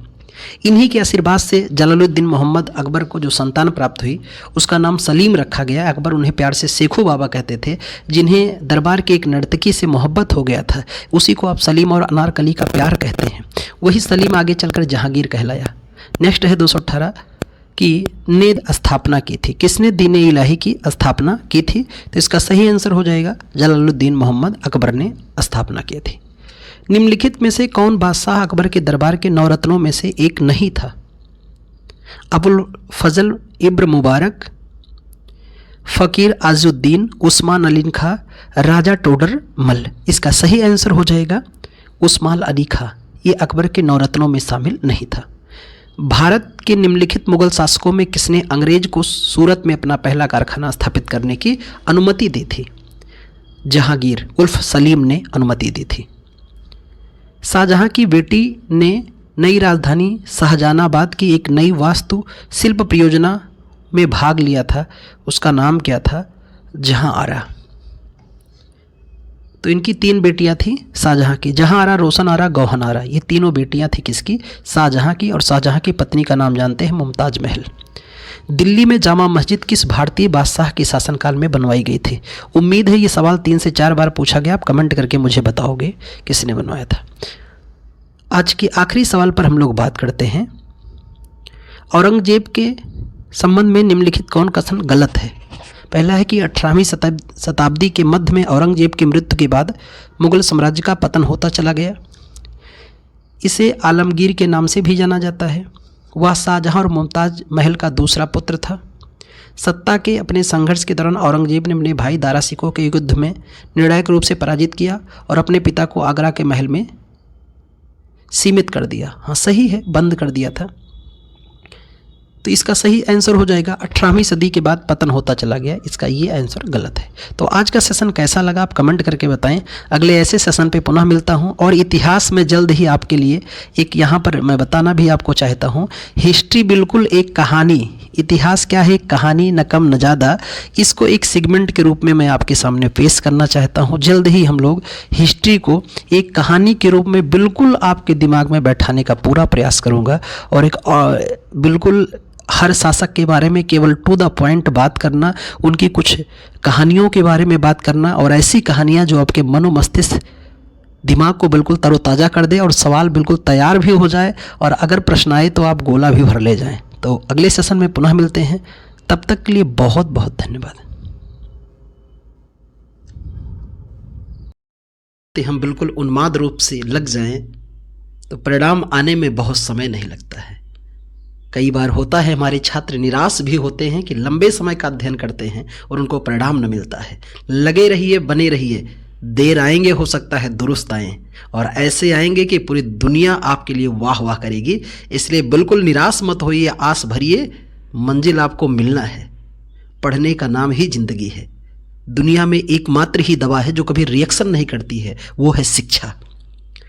इन्हीं के आशीर्वाद से जलालुद्दीन मोहम्मद अकबर को जो संतान प्राप्त हुई उसका नाम सलीम रखा गया। अकबर उन्हें प्यार से शेखू बाबा कहते थे। जिन्हें दरबार की एक नर्तकी से मोहब्बत हो गया था उसी को आप सलीम और अनारकली का प्यार कहते हैं। वही सलीम आगे चलकर जहांगीर कहलाया। नेक्स्ट है 218 की ने स्थापना की थी। किसने दीन इलाही की स्थापना की थी? तो इसका सही आंसर हो जाएगा जलालुद्दीन मोहम्मद अकबर ने स्थापना की थी। निम्नलिखित में से कौन बादशाह अकबर के दरबार के नवरत्नों में से एक नहीं था? अबुल फजल इब्न मुबारक, फ़कीर आजुद्दीन, उस्मान अली खां, राजा टोडर मल। इसका सही आंसर हो जाएगा उस्मान अली खां। ये अकबर के नवरत्नों में शामिल नहीं था। भारत के निम्नलिखित मुगल शासकों में किसने अंग्रेज को सूरत में अपना पहला कारखाना स्थापित करने की अनुमति दी थी? जहांगीर उर्फ सलीम ने अनुमति दी थी। शाहजहां की बेटी ने नई राजधानी शाहजहानाबाद की एक नई वास्तु शिल्प परियोजना में भाग लिया था, उसका नाम क्या था? जहां आरा। तो इनकी 3 बेटियां थी शाहजहां की, जहां आरा, रोशन आरा, गौहन आरा। ये तीनों बेटियां थी किसकी? शाहजहां की। और शाहजहां की पत्नी का नाम जानते हैं? मुमताज महल। दिल्ली में जामा मस्जिद किस भारतीय बादशाह के शासनकाल में बनवाई गई थी? उम्मीद है ये सवाल 3 से 4 बार पूछा गया, आप कमेंट करके मुझे बताओगे किसने बनवाया था। आज के आखिरी सवाल पर हम लोग बात करते हैं। औरंगजेब के संबंध में निम्नलिखित कौन कथन गलत है? पहला है कि 18वीं शताब्दी के मध्य में औरंगजेब की मृत्यु के बाद मुगल साम्राज्य का पतन होता चला गया। इसे आलमगीर के नाम से भी जाना जाता है। वह शाहजहां और मुमताज महल का दूसरा पुत्र था। सत्ता के अपने संघर्ष के दौरान औरंगजेब ने अपने भाई दारा शिकोह के युद्ध में निर्णायक रूप से पराजित किया और अपने पिता को आगरा के महल में सीमित कर दिया। हाँ सही है, बंद कर दिया था। तो इसका सही आंसर हो जाएगा 18वीं सदी के बाद पतन होता चला गया। इसका ये आंसर गलत है। तो आज का सेशन कैसा लगा आप कमेंट करके बताएं। अगले ऐसे सेशन पे पुनः मिलता हूं और इतिहास में जल्द ही आपके लिए एक यहाँ पर मैं बताना भी आपको चाहता हूं, हिस्ट्री बिल्कुल एक कहानी, इतिहास क्या है? कहानी, न कम न ज़्यादा। इसको एक सेगमेंट के रूप में मैं आपके सामने पेश करना चाहता हूँ। जल्द ही हम लोग हिस्ट्री को एक कहानी के रूप में बिल्कुल आपके दिमाग में बैठाने का पूरा प्रयास करूँगा और एक बिल्कुल हर शासक के बारे में केवल टू द पॉइंट बात करना, उनकी कुछ कहानियों के बारे में बात करना और ऐसी कहानियाँ जो आपके मनो मस्तिष्क दिमाग को बिल्कुल तरोताज़ा कर दे और सवाल बिल्कुल तैयार भी हो जाए और अगर प्रश्न आए तो आप गोला भी भर ले जाएं। तो अगले सेशन में पुनः मिलते हैं, तब तक के लिए बहुत बहुत धन्यवाद। हम बिल्कुल उन्माद रूप से लग जाएं तो परिणाम आने में बहुत समय नहीं लगता है। कई बार होता है हमारे छात्र निराश भी होते हैं कि लंबे समय का अध्ययन करते हैं और उनको परिणाम न मिलता है। लगे रहिए, बने रहिए, देर आएंगे, हो सकता है दुरुस्त आएँ, और ऐसे आएंगे कि पूरी दुनिया आपके लिए वाह वाह करेगी। इसलिए बिल्कुल निराश मत होइए, आस भरिए, मंजिल आपको मिलना है। पढ़ने का नाम ही जिंदगी है। दुनिया में एकमात्र ही दवा है जो कभी रिएक्शन नहीं करती है, वो है शिक्षा।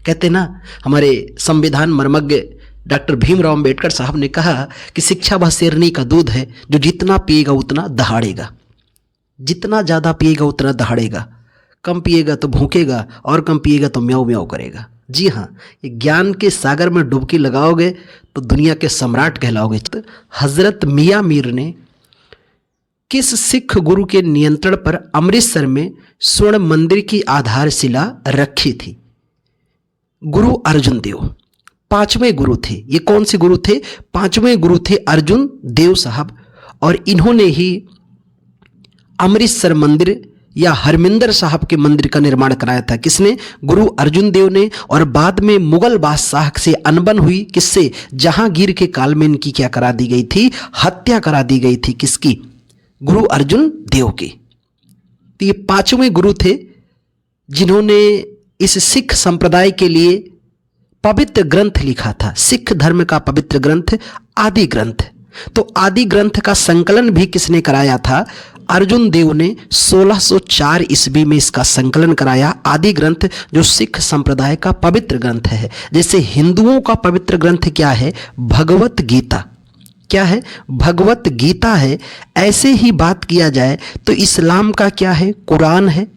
कहते ना, हमारे संविधान मर्मज्ञ डॉक्टर भीमराव अंबेडकर साहब ने कहा कि शिक्षा वह शेरनी का दूध है जो जितना पिएगा उतना दहाड़ेगा। जितना ज़्यादा पिएगा उतना दहाड़ेगा, कम पिएगा तो भूखेगा, और कम पिएगा तो म्याऊ म्याऊ करेगा। जी हाँ, ये ज्ञान के सागर में डुबकी लगाओगे तो दुनिया के सम्राट कहलाओगे। हजरत मियाँ मीर ने किस सिख गुरु के नियंत्रण पर अमृतसर में स्वर्ण मंदिर की आधारशिला रखी थी? गुरु अर्जुन देव 5वें गुरु थे। ये कौन से गुरु थे? 5वें गुरु थे अर्जुन देव साहब, और इन्होंने ही अमृतसर मंदिर या हरमिंदर साहब के मंदिर का निर्माण कराया था। किसने? गुरु अर्जुन देव ने। और बाद में मुगल बादशाह से अनबन हुई, किससे? जहांगीर के काल में इनकी क्या करा दी गई थी? हत्या करा दी गई थी। किसकी? गुरु अर्जुन देव की। तो ये 5वें गुरु थे जिन्होंने इस सिख संप्रदाय के लिए पवित्र ग्रंथ लिखा था। सिख धर्म का पवित्र ग्रंथ आदि ग्रंथ। तो आदि ग्रंथ का संकलन भी किसने कराया था? अर्जुन देव ने 1604 ईस्वी में इसका संकलन कराया। आदि ग्रंथ जो सिख संप्रदाय का पवित्र ग्रंथ है। जैसे हिंदुओं का पवित्र ग्रंथ क्या है? भगवत गीता। क्या है? भगवत गीता है। ऐसे ही बात किया जाए तो इस्लाम का क्या है? कुरान है।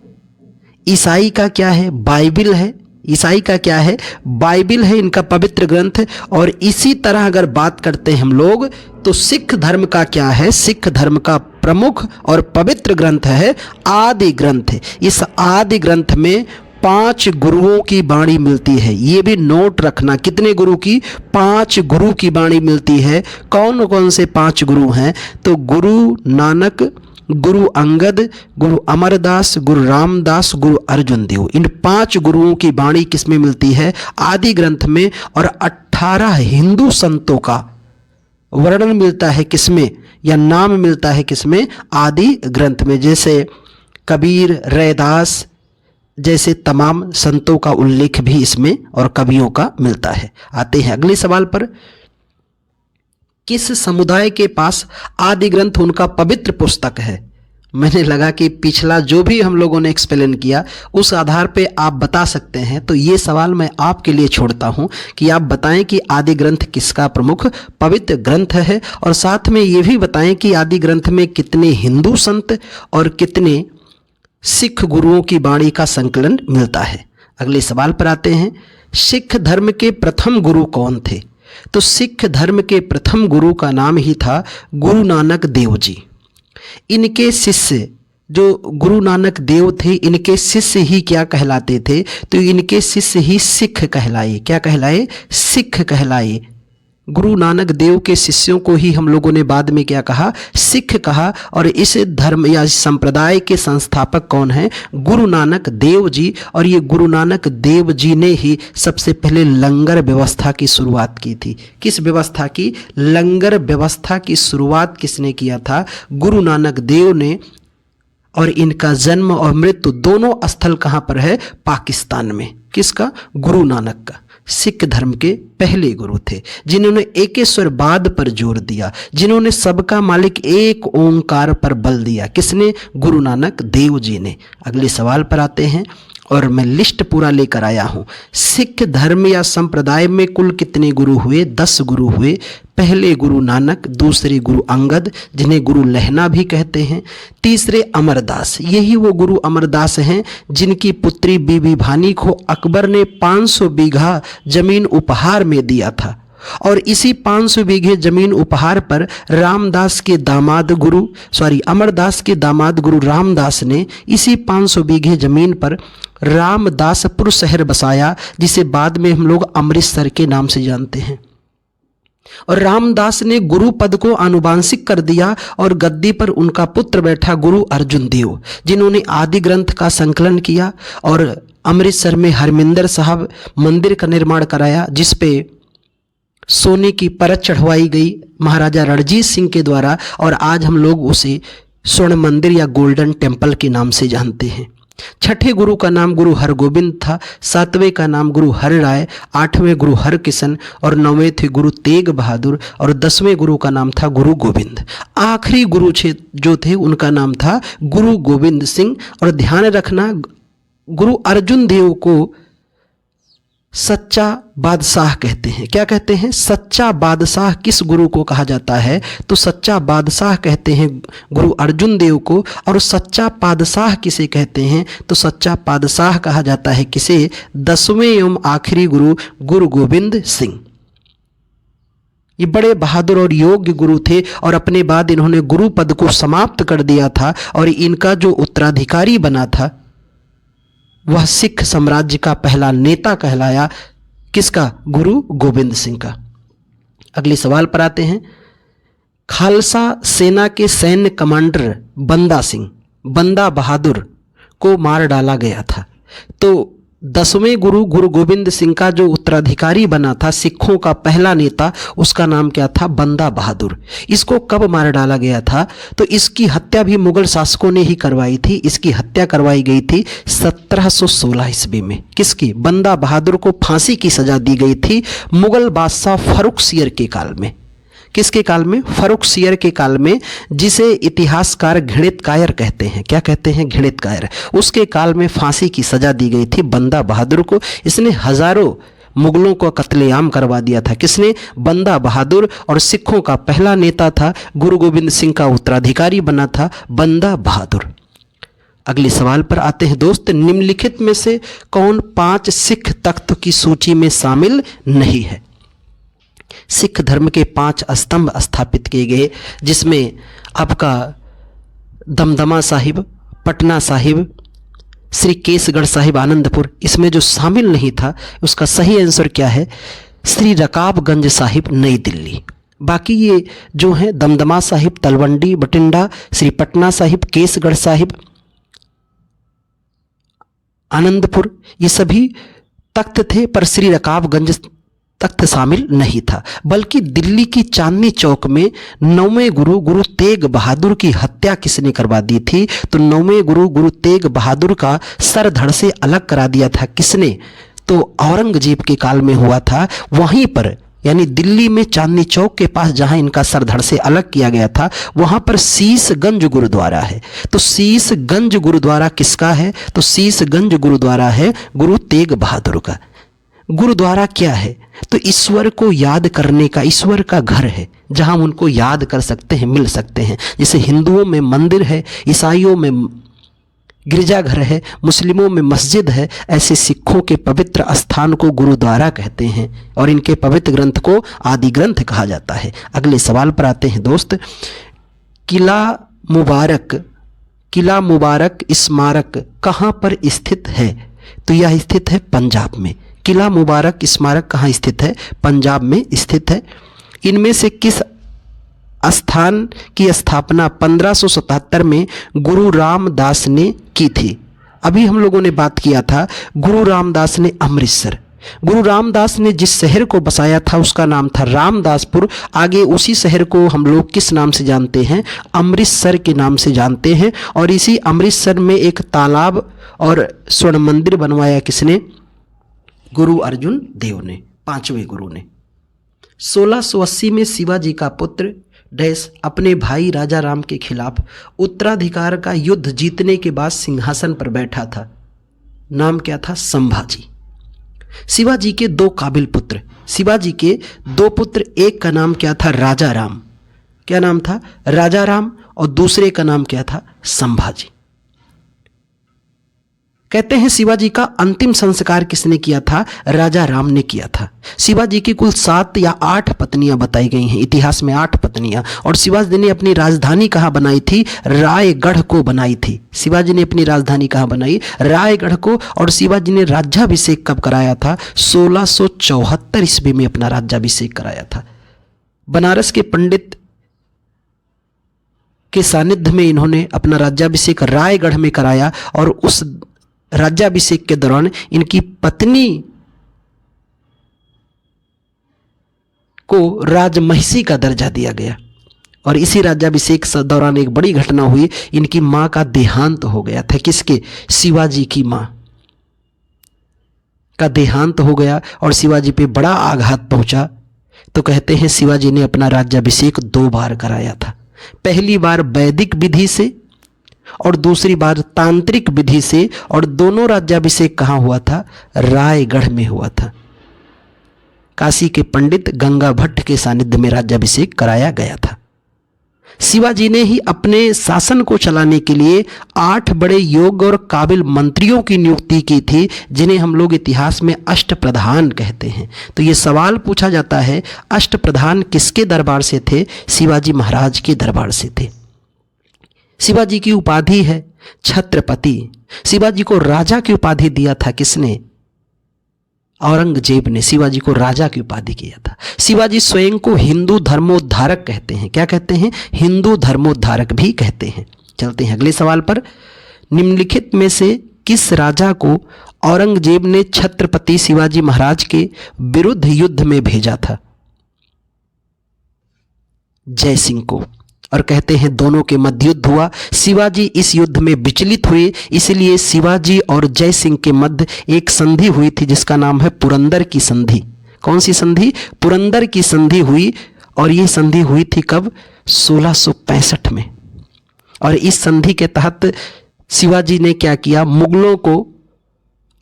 ईसाई का क्या है? बाइबिल है। ईसाई का क्या है? बाइबिल है, इनका पवित्र ग्रंथ। और इसी तरह अगर बात करते हैं हम लोग तो सिख धर्म का क्या है? सिख धर्म का प्रमुख और पवित्र ग्रंथ है आदि ग्रंथ। इस आदि ग्रंथ में 5 गुरुओं की वाणी मिलती है। ये भी नोट रखना, कितने गुरु की? 5 गुरु की वाणी मिलती है। कौन कौन से 5 गुरु हैं? तो गुरु नानक, गुरु अंगद, गुरु अमरदास, गुरु रामदास, गुरु अर्जुन देव। इन 5 गुरुओं की वाणी किसमें मिलती है? आदि ग्रंथ में। और 18 हिंदू संतों का वर्णन मिलता है किसमें, या नाम मिलता है किसमें? आदि ग्रंथ में। जैसे कबीर, रैदास जैसे तमाम संतों का उल्लेख भी इसमें और कवियों का मिलता है। आते हैं अगले सवाल पर। किस समुदाय के पास आदि ग्रंथ उनका पवित्र पुस्तक है? मैंने लगा कि पिछला जो भी हम लोगों ने एक्सप्लेन किया उस आधार पे आप बता सकते हैं, तो ये सवाल मैं आपके लिए छोड़ता हूं कि आप बताएं कि आदि ग्रंथ किसका प्रमुख पवित्र ग्रंथ है, और साथ में ये भी बताएं कि आदि ग्रंथ में कितने हिंदू संत और कितने सिख गुरुओं की वाणी का संकलन मिलता है। अगले सवाल पर आते हैं। सिख धर्म के प्रथम गुरु कौन थे? तो सिख धर्म के प्रथम गुरु का नाम ही था गुरु नानक देव जी। इनके शिष्य जो गुरु नानक देव थे, इनके शिष्य ही क्या कहलाते थे? तो इनके शिष्य ही सिख कहलाए। क्या कहलाए? सिख कहलाए। गुरु नानक देव के शिष्यों को ही हम लोगों ने बाद में क्या कहा? सिख कहा। और इस धर्म या इस संप्रदाय के संस्थापक कौन हैं? गुरु नानक देव जी। और ये गुरु नानक देव जी ने ही सबसे पहले लंगर व्यवस्था की शुरुआत की थी। किस व्यवस्था की? लंगर व्यवस्था की शुरुआत किसने किया था? गुरु नानक देव ने। और इनका जन्म और मृत्यु दोनों स्थल कहाँ पर है? पाकिस्तान में। किसका? गुरु नानक का। सिख धर्म के पहले गुरु थे जिन्होंने एकेश्वरवाद पर जोर दिया, जिन्होंने सबका मालिक एक ओंकार पर बल दिया। किसने? गुरु नानक देव जी ने। अगले सवाल पर आते हैं और मैं लिस्ट पूरा लेकर आया हूँ। सिख धर्म या संप्रदाय में कुल कितने गुरु हुए? 10 गुरु हुए। पहले गुरु नानक, दूसरे गुरु अंगद जिन्हें गुरु लहना भी कहते हैं, तीसरे अमरदास। यही वो गुरु अमरदास हैं जिनकी पुत्री बीबी भानी को अकबर ने 500 बीघा जमीन उपहार में दिया था। और इसी 500 बीघे जमीन उपहार पर अमरदास के दामाद गुरु रामदास ने इसी 500 बीघे जमीन पर रामदासपुर शहर बसाया, जिसे बाद में हम लोग अमृतसर के नाम से जानते हैं। और रामदास ने गुरु पद को आनुवांशिक कर दिया और गद्दी पर उनका पुत्र बैठा गुरु अर्जुन देव, जिन्होंने आदि ग्रंथ का संकलन किया और अमृतसर में हरमिंदर साहब मंदिर का निर्माण कराया, जिस पे सोने की परत चढ़वाई गई महाराजा रणजीत सिंह के द्वारा, और आज हम लोग उसे स्वर्ण मंदिर या गोल्डन टेम्पल के नाम से जानते हैं। छठे गुरु का नाम गुरु हरगोबिंद था, सातवें का नाम गुरु हरि राय, आठवें गुरु हरकिशन और नौवें थे गुरु तेग बहादुर और 10वें गुरु का नाम था गुरु गोविंद। आखिरी गुरु जो थे उनका नाम था गुरु गोविंद सिंह। और ध्यान रखना, गुरु अर्जुन देव को सच्चा बादशाह कहते हैं। क्या कहते हैं? सच्चा बादशाह किस गुरु को कहा जाता है? तो सच्चा बादशाह कहते हैं गुरु अर्जुन देव को। और सच्चा पादशाह किसे कहते हैं? तो सच्चा पादशाह कहा जाता है किसे? 10वें एवं आखिरी गुरु गुरु गोविंद सिंह। ये बड़े बहादुर और योग्य गुरु थे और अपने बाद इन्होंने गुरु पद को समाप्त कर दिया था, और इनका जो उत्तराधिकारी बना था वह सिख साम्राज्य का पहला नेता कहलाया। किसका? गुरु गोविंद सिंह का। अगले सवाल पर आते हैं। खालसा सेना के सैन्य कमांडर बंदा सिंह, बंदा बहादुर को मार डाला गया था। तो 10वें गुरु गुरु गोविंद सिंह का जो उत्तराधिकारी बना था, सिखों का पहला नेता, उसका नाम क्या था? बंदा बहादुर। इसको कब मार डाला गया था? तो इसकी हत्या भी मुगल शासकों ने ही करवाई थी। इसकी हत्या करवाई गई थी 1716 ईस्वी में। किसकी? बंदा बहादुर को फांसी की सजा दी गई थी मुगल बादशाह फर्रुखसियर के काल में। किसके काल में? फर्रुखसियर के काल में, जिसे इतिहासकार घृणित कायर कहते हैं। क्या कहते हैं? घृणित कायर। उसके काल में फांसी की सजा दी गई थी बंदा बहादुर को। इसने हजारों मुगलों को कत्लेआम करवा दिया था। किसने? बंदा बहादुर। और सिखों का पहला नेता था, गुरु गोविंद सिंह का उत्तराधिकारी बना था बंदा बहादुर। अगले सवाल पर आते हैं दोस्त। निम्नलिखित में से कौन 5 सिख तख्त की सूची में शामिल नहीं है? सिख धर्म के 5 स्तंभ स्थापित किए गए, जिसमें आपका दमदमा साहिब, पटना साहिब, श्री केसगढ़ साहिब आनंदपुर, इसमें जो शामिल नहीं था उसका सही आंसर क्या है? श्री रकाबगंज साहिब नई दिल्ली। बाकी ये जो हैं दमदमा साहिब, तलवंडी, बठिंडा, श्री पटना साहिब, केसगढ़ साहिब, आनंदपुर, ये सभी तख्त थे, पर श्री रकाबगंज तख्त शामिल नहीं था। बल्कि दिल्ली की चांदनी चौक में 9वें गुरु गुरु तेग बहादुर की हत्या किसने करवा दी थी? तो 9वें गुरु गुरु तेग बहादुर का सर धड़ से अलग करा दिया था। किसने? तो औरंगजेब के काल में हुआ था। वहीं पर, यानी दिल्ली में चांदनी चौक के पास जहां इनका सर धड़ से अलग किया गया था, वहां पर शीशगंज गुरुद्वारा है। तो शीशगंज गुरुद्वारा किसका है? तो शीशगंज गुरुद्वारा है गुरु तेग बहादुर का। गुरुद्वारा क्या है? तो ईश्वर को याद करने का, ईश्वर का घर है जहां उनको याद कर सकते हैं, मिल सकते हैं। जैसे हिंदुओं में मंदिर है, ईसाइयों में गिरजाघर है, मुस्लिमों में मस्जिद है, ऐसे सिखों के पवित्र स्थान को गुरुद्वारा कहते हैं और इनके पवित्र ग्रंथ को आदि ग्रंथ कहा जाता है। अगले सवाल पर आते हैं दोस्त। किला मुबारक स्मारक कहाँ पर स्थित है? तो यह स्थित है पंजाब में। किला मुबारक स्मारक कहाँ स्थित है? पंजाब में स्थित है। इनमें से किस स्थान की स्थापना 1577 में गुरु रामदास ने की थी? अभी हम लोगों ने बात किया था, गुरु रामदास ने अमृतसर। गुरु रामदास ने जिस शहर को बसाया था उसका नाम था रामदासपुर। आगे उसी शहर को हम लोग किस नाम से जानते हैं? अमृतसर के नाम से जानते हैं। और इसी अमृतसर में एक तालाब और स्वर्ण मंदिर बनवाया किसने? गुरु अर्जुन देव ने, 5वें गुरु ने। 1680 में शिवाजी का पुत्र डैश अपने भाई राजा राम के खिलाफ उत्तराधिकार का युद्ध जीतने के बाद सिंहासन पर बैठा था। नाम क्या था? संभाजी। शिवाजी के 2 काबिल पुत्र, शिवाजी के 2 पुत्र, एक का नाम क्या था? राजा राम। क्या नाम था? राजा राम। और दूसरे का नाम क्या था? संभाजी। कहते हैं शिवाजी का अंतिम संस्कार किसने किया था? राजा राम ने किया था। शिवाजी की कुल 7 या 8 पत्नियां बताई गई हैं, इतिहास में 8 पत्नियां। और शिवाजी ने अपनी राजधानी कहाँ बनाई थी? रायगढ़ को बनाई थी। शिवाजी ने अपनी राजधानी कहाँ बनाई? रायगढ़ को। और शिवाजी ने राज्याभिषेक कब कराया था? 1674 ईस्वी में अपना राज्याभिषेक कराया था। बनारस के पंडित के सानिध्य में इन्होंने अपना राज्याभिषेक रायगढ़ में कराया। और उस राज्याभिषेक के दौरान इनकी पत्नी को राजमहिषी का दर्जा दिया गया। और इसी राज्याभिषेक दौरान एक बड़ी घटना हुई, इनकी मां का देहांत हो गया था। किसके? शिवाजी की मां का देहांत हो गया और शिवाजी पे बड़ा आघात पहुंचा। तो कहते हैं शिवाजी ने अपना राज्याभिषेक 2 बार कराया था। पहली बार वैदिक विधि से और दूसरी बार तांत्रिक विधि से, और दोनों राज्याभिषेक कहाँ हुआ था? रायगढ़ में हुआ था। काशी के पंडित गंगा भट्ट के सानिध्य में राज्याभिषेक कराया गया था। शिवाजी ने ही अपने शासन को चलाने के लिए 8 बड़े योग्य और काबिल मंत्रियों की नियुक्ति की थी, जिन्हें हम लोग इतिहास में अष्टप्रधान कहते हैं। तो ये सवाल पूछा जाता है, अष्टप्रधान किसके दरबार से थे? शिवाजी महाराज के दरबार से थे। शिवाजी की उपाधि है छत्रपति। शिवाजी को राजा की उपाधि दिया था किसने? औरंगजेब ने शिवाजी को राजा की उपाधि किया था। शिवाजी स्वयं को हिंदू धर्मोद्धारक कहते हैं। क्या कहते हैं? हिंदू धर्मोद्धारक भी कहते हैं। चलते हैं अगले सवाल पर। निम्नलिखित में से किस राजा को औरंगजेब ने छत्रपति शिवाजी महाराज के विरुद्ध युद्ध में भेजा था? जय सिंह को। और कहते हैं दोनों के मध्य युद्ध हुआ। शिवाजी इस युद्ध में विचलित हुए, इसलिए शिवाजी और जय सिंह के मध्य एक संधि हुई थी जिसका नाम है पुरंदर की संधि। कौन सी संधि? पुरंदर की संधि हुई। और ये संधि हुई थी कब? 1665 में। और इस संधि के तहत शिवाजी ने क्या किया? मुगलों को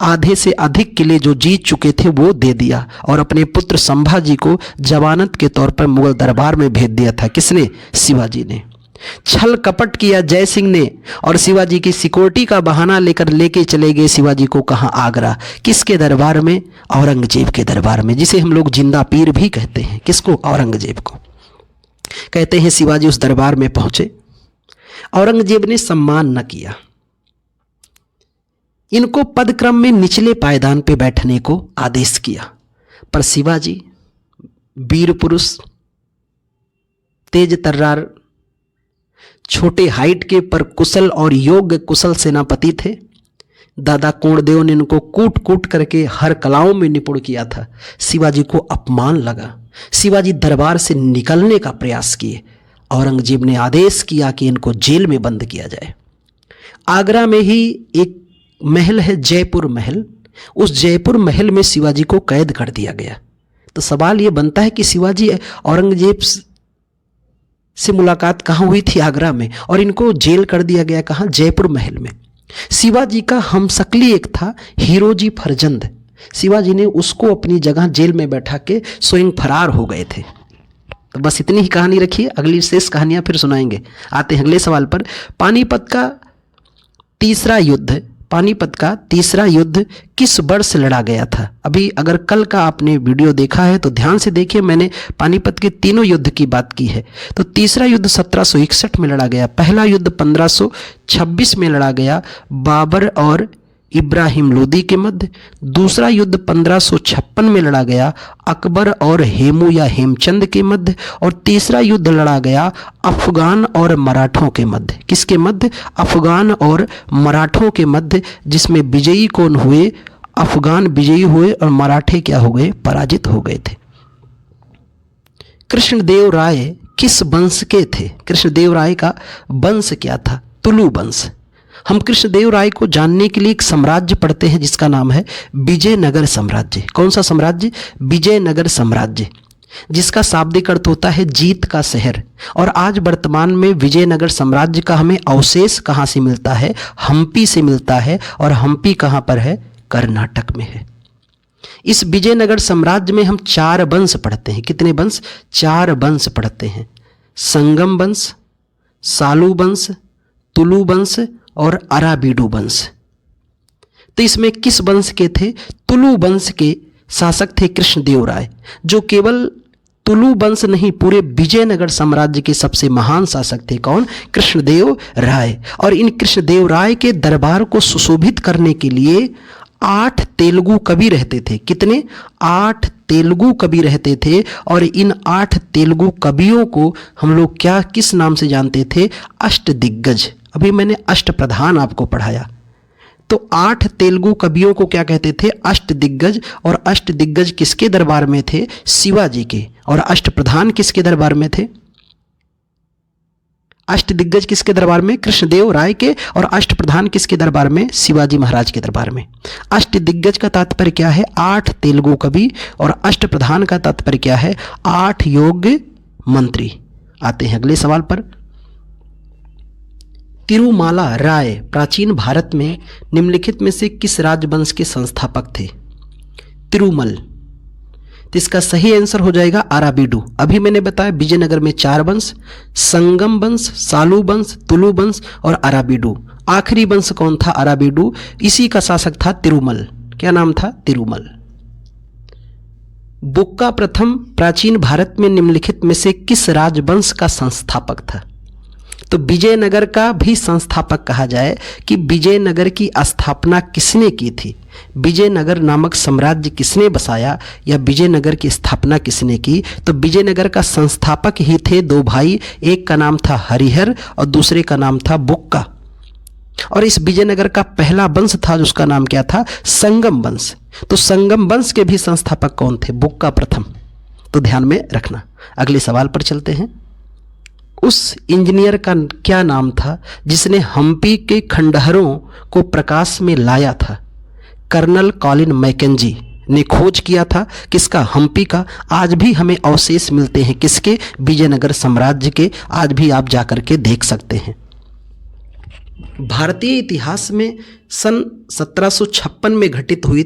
आधे से अधिक किले जो जीत चुके थे वो दे दिया और अपने पुत्र संभाजी को जमानत के तौर पर मुगल दरबार में भेज दिया था। किसने? शिवाजी ने। छल कपट किया जय सिंह ने और शिवाजी की सिक्योरिटी का बहाना लेकर लेके चले गए शिवाजी को। कहाँ? आगरा। किसके दरबार में? औरंगजेब के दरबार में, जिसे हम लोग जिंदा पीर भी कहते हैं। किसको? औरंगजेब को। कहते हैं शिवाजी उस दरबार में पहुंचे, औरंगजेब ने सम्मान न किया। इनको पदक्रम में निचले पायदान पे बैठने को आदेश किया, पर शिवाजी वीर पुरुष, तेज तर्रार, छोटे हाइट के पर कुशल और योग्य कुशल सेनापति थे। दादा कोंडदेव ने इनको कूट कूट करके हर कलाओं में निपुण किया था। शिवाजी को अपमान लगा। शिवाजी दरबार से निकलने का प्रयास किए। औरंगजेब ने आदेश किया कि इनको जेल में बंद किया जाए। आगरा में ही एक महल है, जयपुर महल। उस जयपुर महल में शिवाजी को कैद कर दिया गया। तो सवाल यह बनता है कि शिवाजी औरंगजेब से मुलाकात कहाँ हुई थी? आगरा में। और इनको जेल कर दिया गया कहाँ? जयपुर महल में। शिवाजी का हमशक्ली एक था, हीरोजी फरजंद। शिवाजी ने उसको अपनी जगह जेल में बैठा के स्वयं फरार हो गए थे। तो बस इतनी ही कहानी रखिए, अगली शेष कहानियां फिर सुनाएंगे। आते हैं अगले सवाल पर। पानीपत का तीसरा युद्ध किस वर्ष लड़ा गया था? अभी अगर कल का आपने वीडियो देखा है तो ध्यान से देखिए, मैंने पानीपत के तीनों युद्ध की बात की है। तो तीसरा युद्ध 1761 में लड़ा गया। पहला युद्ध 1526 में लड़ा गया, बाबर और इब्राहिम लोदी के मध्य। दूसरा युद्ध 1556 में लड़ा गया, अकबर और हेमू या हेमचंद के मध्य। और तीसरा युद्ध लड़ा गया अफगान और मराठों के मध्य। किसके मध्य? अफगान और मराठों के मध्य, जिसमें विजयी कौन हुए? अफगान विजयी हुए और मराठे क्या हो गए? पराजित हो गए थे। कृष्णदेव राय किस वंश के थे? कृष्णदेव राय का वंश क्या था? तुलु वंश। हम कृष्णदेव राय को जानने के लिए एक साम्राज्य पढ़ते हैं जिसका नाम है विजयनगर साम्राज्य। कौन सा साम्राज्य? विजयनगर साम्राज्य, जिसका शाब्दिक अर्थ होता है जीत का शहर। और आज वर्तमान में विजयनगर साम्राज्य का हमें अवशेष कहाँ से मिलता है? हम्पी से मिलता है। और हम्पी कहाँ पर है? कर्नाटक में है। इस विजयनगर साम्राज्य में हम 4 वंश पढ़ते हैं। कितने वंश? 4 वंश पढ़ते हैं। संगम वंश, सालू वंश, तुलु वंश और अराबीडू वंश। तो इसमें किस वंश के थे? तुलु वंश के शासक थे कृष्णदेव राय, जो केवल तुलु वंश नहीं, पूरे विजयनगर साम्राज्य के सबसे महान शासक थे। कौन? कृष्णदेव राय। और इन कृष्णदेव राय के दरबार को सुशोभित करने के लिए 8 तेलुगु कवि रहते थे। कितने? 8 तेलुगु कवि रहते थे। और इन 8 तेलुगु कवियों को हम लोग किस नाम से जानते थे? अष्टदिग्गज। अभी मैंने अष्टप्रधान आपको पढ़ाया। तो तो 8 तेलुगु कवियों को क्या कहते थे? अष्टदिग्गज। और अष्टदिग्गज किसके दरबार में थे? शिवाजी के। और अष्टप्रधान किसके दरबार में थे? अष्टदिग्गज किसके दरबार में? कृष्णदेव राय के। और अष्टप्रधान किसके दरबार में? शिवाजी महाराज के दरबार में। अष्टदिग्गज का तात्पर्य क्या है? 8 तेलुगु कवि। और अष्टप्रधान का तात्पर्य क्या है? 8 योग्य मंत्री। आते हैं अगले सवाल पर। तिरुमाला राय प्राचीन भारत में निम्नलिखित में से किस राजवंश के संस्थापक थे? तिरुमल। तो इसका सही आंसर हो जाएगा अराबिडू। अभी मैंने बताया विजयनगर में 4 वंश, संगम वंश, सालू वंश, तुलु वंश और अराबिडू। आखिरी वंश कौन था? अराबिडू। इसी का शासक था तिरुमल। क्या नाम था? तिरुमल। बुक्का प्रथम प्राचीन भारत में निम्नलिखित में से किस राजवंश का संस्थापक था? तो विजयनगर का भी संस्थापक कहा जाए कि विजयनगर की स्थापना किसने की थी, विजयनगर नामक साम्राज्य किसने बसाया, या विजयनगर की स्थापना किसने की? तो विजयनगर का संस्थापक ही थे 2 भाई, एक का नाम था हरिहर और दूसरे का नाम था बुक्का। और इस विजयनगर का पहला वंश था जिसका नाम क्या था? संगम वंश। तो संगम वंश के भी संस्थापक कौन थे? बुक्का प्रथम। तो ध्यान में रखना। अगले सवाल पर चलते हैं। उस इंजीनियर का क्या नाम था जिसने हम्पी के खंडहरों को प्रकाश में लाया था? कर्नल कॉलिन मैकेंजी ने खोज किया था किसका? हम्पी का। आज भी हमें अवशेष मिलते हैं किसके? विजयनगर साम्राज्य के। आज भी आप जाकर के देख सकते हैं। भारतीय इतिहास में सन 1756 में घटित हुई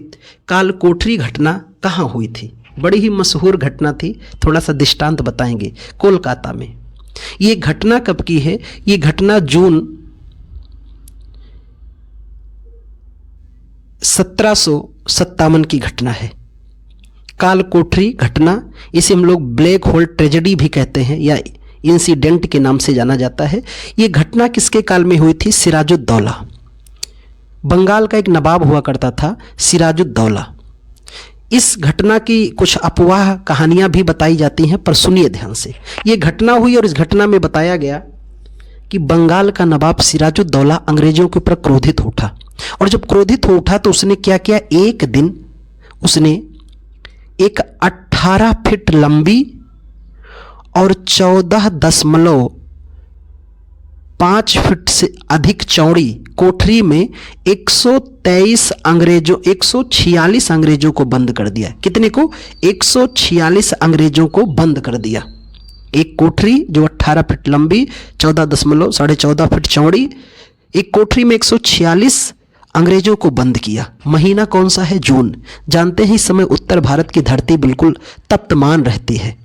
कालकोठरी घटना कहाँ हुई थी? बड़ी ही मशहूर घटना थी। थोड़ा सा दृष्टांत बताएंगे। कोलकाता में। ये घटना कब की है? ये घटना जून 1757 की घटना है। कालकोठरी घटना, इसे हम लोग ब्लैक होल ट्रेजेडी भी कहते हैं या इंसिडेंट के नाम से जाना जाता है। ये घटना किसके काल में हुई थी? सिराजुद्दौला। बंगाल का एक नवाब हुआ करता था सिराजुद्दौला। इस घटना की कुछ अफवाह कहानियां भी बताई जाती हैं, पर सुनिए ध्यान से। ये घटना हुई और इस घटना में बताया गया कि बंगाल का नवाब सिराजुद्दौला अंग्रेजों के ऊपर क्रोधित उठा। और जब क्रोधित हो उठा तो उसने क्या किया? एक दिन उसने एक 18 फीट लंबी और 14.5 फीट से अधिक चौड़ी कोठरी में 146 अंग्रेजों को बंद कर दिया। कितने को? 146 अंग्रेजों को बंद कर दिया। एक कोठरी जो 18 फीट लंबी, 14.14 फीट चौड़ी, एक कोठरी में 146 अंग्रेजों को बंद किया। महीना कौन सा है? जून। जानते हैं इस समय उत्तर भारत की धरती बिल्कुल तप्तमान रहती है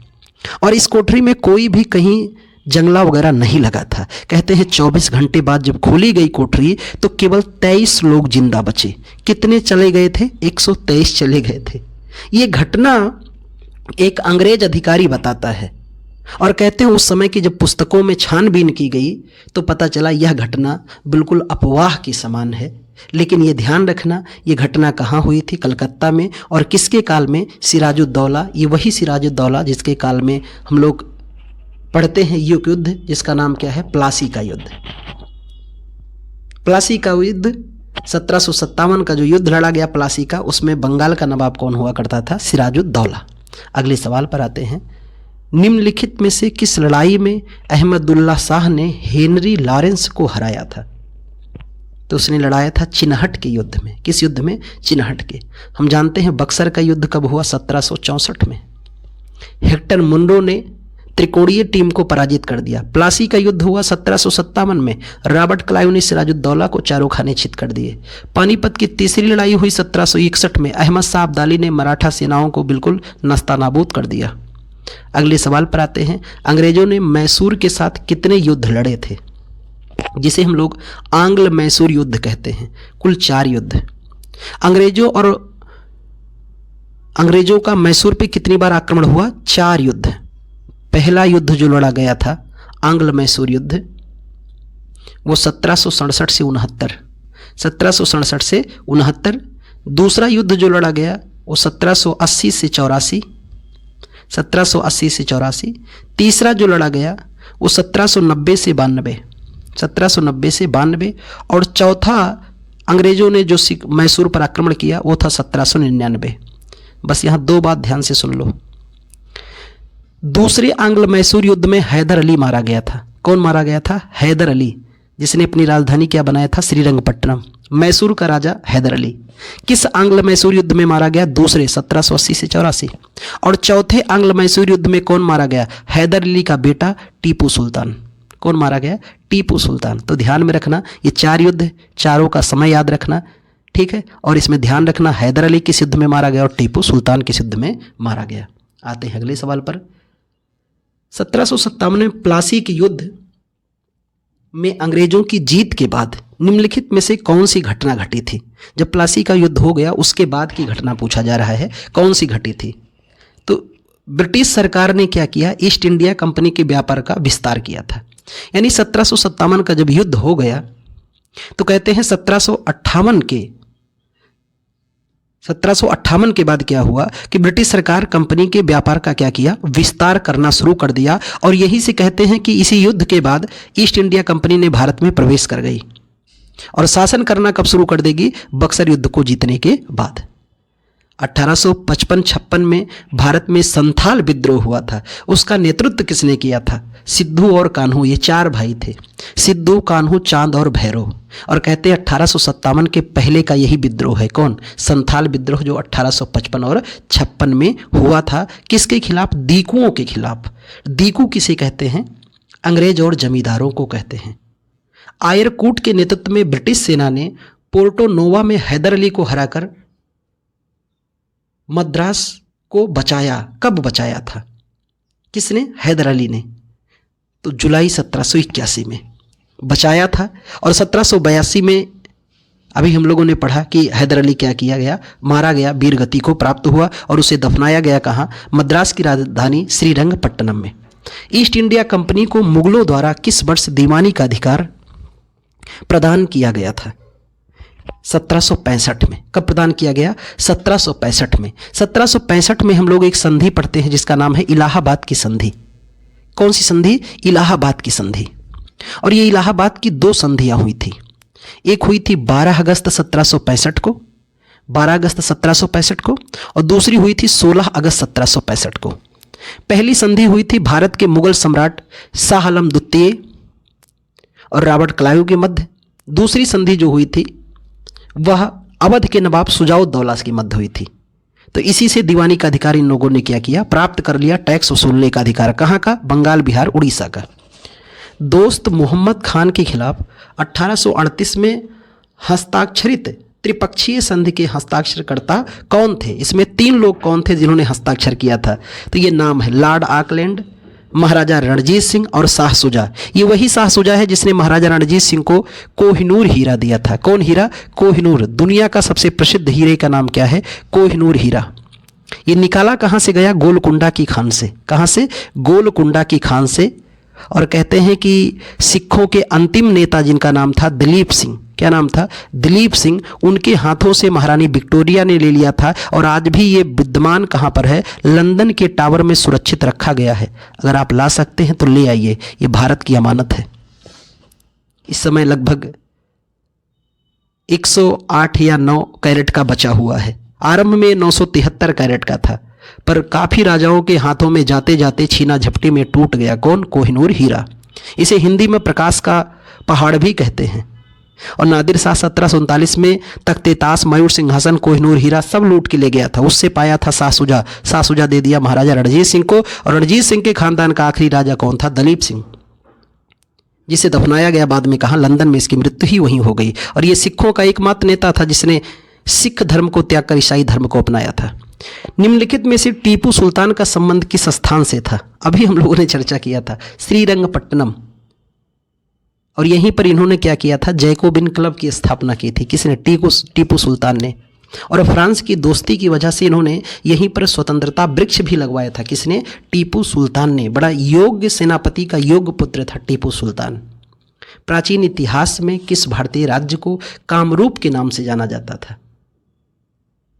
और इस कोठरी में कोई भी कहीं जंगला वगैरह नहीं लगा था। कहते हैं 24 घंटे बाद जब खोली गई कोठरी तो केवल 23 लोग जिंदा बचे। कितने चले गए थे? 123 चले गए थे। ये घटना एक अंग्रेज अधिकारी बताता है और कहते हैं उस समय की जब पुस्तकों में छानबीन की गई तो पता चला यह घटना बिल्कुल अफवाह के समान है। लेकिन ये ध्यान रखना, ये घटना कहाँ हुई थी? कलकत्ता में। और किसके काल में? सिराजुद्दौला। ये वही सिराजुद्दौला जिसके काल में हम लोग पढ़ते हैं युद्ध, जिसका नाम क्या है? प्लासी का युद्ध। प्लासी का युद्ध 1757 का जो युद्ध लड़ा गया प्लासी का, उसमें बंगाल का नवाब कौन हुआ करता था? सिराजुद्दौला। अगले सवाल पर आते हैं। निम्नलिखित में से किस लड़ाई में अहमदुल्ला शाह ने हेनरी लॉरेंस को हराया था? तो उसने लड़ाया था चिनहट के युद्ध में। किस युद्ध में? चिनहट के। हम जानते हैं बक्सर का युद्ध कब हुआ? 1764 में। हेक्टर मुनरो ने त्रिकोणीय टीम को पराजित कर दिया। प्लासी का युद्ध हुआ 1757 में। रॉबर्ट क्लाइव ने सिराजुद्दौला को चारों खाने चित कर दिए। पानीपत की तीसरी लड़ाई हुई 1761 में। अहमद शाह अब्दाली ने मराठा सेनाओं को बिल्कुल नस्तानाबूद कर दिया। अगले सवाल पर आते हैं। अंग्रेजों ने मैसूर के साथ कितने युद्ध लड़े थे, जिसे हम लोग आंग्ल मैसूर युद्ध कहते हैं? कुल 4 युद्ध। अंग्रेजों का मैसूर पे कितनी बार आक्रमण हुआ? 4 युद्ध। पहला युद्ध जो लड़ा गया था आंग्ल मैसूर युद्ध, वो 1767 से 69, 1767 से 69। दूसरा युद्ध जो लड़ा गया वो 1780 से 84, 1780 से 84। तीसरा जो लड़ा गया वो 1790 से 92, 1790 से 92। और चौथा अंग्रेजों ने जो मैसूर पर आक्रमण किया वो था 1799। बस यहाँ दो बात ध्यान से सुन लो। दूसरे आंग्ल मैसूर युद्ध में हैदर अली मारा गया था। कौन मारा गया था? हैदर अली, जिसने अपनी राजधानी क्या बनाया था? श्रीरंगपट्टनम। मैसूर का राजा हैदर अली किस आंग्ल मैसूर युद्ध में मारा गया? दूसरे, 1780 से 84। और चौथे आंग्ल मैसूर युद्ध में कौन मारा गया? हैदर अली का बेटा टीपू सुल्तान। कौन मारा गया? टीपू सुल्तान। तो ध्यान में रखना, ये 4 युद्ध, चारों का समय याद रखना, ठीक है। और इसमें ध्यान रखना हैदर अली किस युद्ध में मारा गया और टीपू सुल्तान किस युद्ध में मारा गया। आते हैं अगले सवाल पर। 1757 में प्लासी के युद्ध में अंग्रेजों की जीत के बाद निम्नलिखित में से कौन सी घटना घटी थी? जब प्लासी का युद्ध हो गया उसके बाद की घटना पूछा जा रहा है, कौन सी घटी थी? तो ब्रिटिश सरकार ने क्या किया? ईस्ट इंडिया कंपनी के व्यापार का विस्तार किया था। यानी 1757 का जब युद्ध हो गया तो कहते हैं 1758 के बाद क्या हुआ कि ब्रिटिश सरकार कंपनी के व्यापार का क्या किया? विस्तार करना शुरू कर दिया। और यही से कहते हैं कि इसी युद्ध के बाद ईस्ट इंडिया कंपनी ने भारत में प्रवेश कर गई और शासन करना कब शुरू कर देगी? बक्सर युद्ध को जीतने के बाद। 1855-56 में भारत में संथाल विद्रोह हुआ था। उसका नेतृत्व किसने किया था? सिद्धू और कान्हू, ये 4 भाई थे, सिद्धू, कान्हू, चांद और भैरव। और कहते हैं 1857 के पहले का यही विद्रोह है। कौन? संथाल विद्रोह, जो 1855 और 56 में हुआ था। किसके खिलाफ? दीकुओं के खिलाफ। दीकू किसे कहते हैं? अंग्रेज और जमींदारों को कहते हैं। आयरकूट के नेतृत्व में ब्रिटिश सेना ने पोर्टो नोवा में हैदर अली को हराकर मद्रास को बचाया। कब बचाया था? किसने? हैदर अली ने। तो जुलाई 1781 में बचाया था। और 1782 में अभी हम लोगों ने पढ़ा कि हैदर अली क्या किया गया? मारा गया, वीर गति को प्राप्त हुआ और उसे दफनाया गया। कहाँ? मद्रास की राजधानी श्रीरंगपट्टनम में। ईस्ट इंडिया कंपनी को मुगलों द्वारा किस वर्ष दीवानी का अधिकार प्रदान किया गया था? 1765 में। कब प्रदान किया गया? 1765 में। 1765 में हम लोग एक संधि पढ़ते हैं जिसका नाम है इलाहाबाद की संधि। कौन सी संधि? इलाहाबाद की संधि। और ये इलाहाबाद की 2 संधियां हुई थी। एक हुई थी 12 अगस्त 1765 को, 12 अगस्त 1765 को, और दूसरी हुई थी 16 अगस्त 1765 को। पहली संधि हुई थी भारत के मुगल सम्राट शाह आलम द्वितीय और रॉबर्ट क्लाइव के मध्य। दूसरी संधि जो हुई थी वह अवध के नवाब शुजाउद्दौला के मध्य हुई थी। तो इसी से दीवानी का अधिकार इन लोगों ने क्या किया? प्राप्त कर लिया। टैक्स वसूलने का अधिकार। कहाँ का? बंगाल, बिहार, उड़ीसा का। दोस्त मोहम्मद खान के खिलाफ 1838 में हस्ताक्षरित त्रिपक्षीय संधि के हस्ताक्षरकर्ता कौन थे? इसमें 3 लोग कौन थे जिन्होंने हस्ताक्षर किया था? तो ये नाम है लॉर्ड ऑकलैंड, महाराजा रणजीत सिंह और शाह शुजा। ये वही शाह शुजा है जिसने महाराजा रणजीत सिंह को कोहिनूर हीरा दिया था। कौन हीरा? कोहिनूर। दुनिया का सबसे प्रसिद्ध हीरे का नाम क्या है? कोहिनूर हीरा। ये निकाला कहाँ से गया? गोलकुंडा की खान से। कहाँ से? गोलकुंडा की खान से। और कहते हैं कि सिखों के अंतिम नेता जिनका नाम था दिलीप सिंह, क्या नाम था? दिलीप सिंह, उनके हाथों से महारानी विक्टोरिया ने ले लिया था। और आज भी ये विद्यमान कहाँ पर है? लंदन के टावर में सुरक्षित रखा गया है। अगर आप ला सकते हैं तो ले आइए, ये भारत की अमानत है। इस समय लगभग 108 या 9 कैरेट का बचा हुआ है। आरंभ में 973 कैरेट का था, पर काफ़ी राजाओं के हाथों में जाते जाते छीना झपटी में टूट गया। कौन? कोहिनूर हीरा। इसे हिंदी में प्रकाश का पहाड़ भी कहते हैं। और नादिर शाह 1739 में तख्ते ताश, मयूर सिंहासन, कोहिनूर हीरा सब लूट के ले गया था। उससे पाया था शाह शुजा। शाह शुजा दे दिया महाराजा रणजीत सिंह को। और रणजीत सिंह के खानदान का आखिरी राजा कौन था? दलीप सिंह, जिसे दफनाया गया बाद में। कहाँ? लंदन में। इसकी मृत्यु ही वहीं हो गई। और ये सिखों का एकमात्र नेता था जिसने सिख धर्म को त्याग कर ईसाई धर्म को अपनाया था। निम्नलिखित में से टीपू सुल्तान का संबंध किस स्थान से था? अभी हम लोगों ने चर्चा किया था, श्रीरंगपट्टनम। और यहीं पर इन्होंने क्या किया था? जैकोबिन क्लब की स्थापना की थी। किसने? टीपू सुल्तान ने। और फ्रांस की दोस्ती की वजह से इन्होंने यहीं पर स्वतंत्रता वृक्ष भी लगवाया था। किसने? टीपू सुल्तान ने। बड़ा योग्य सेनापति का योग्य पुत्र था टीपू सुल्तान। प्राचीन इतिहास में किस भारतीय राज्य को कामरूप के नाम से जाना जाता था?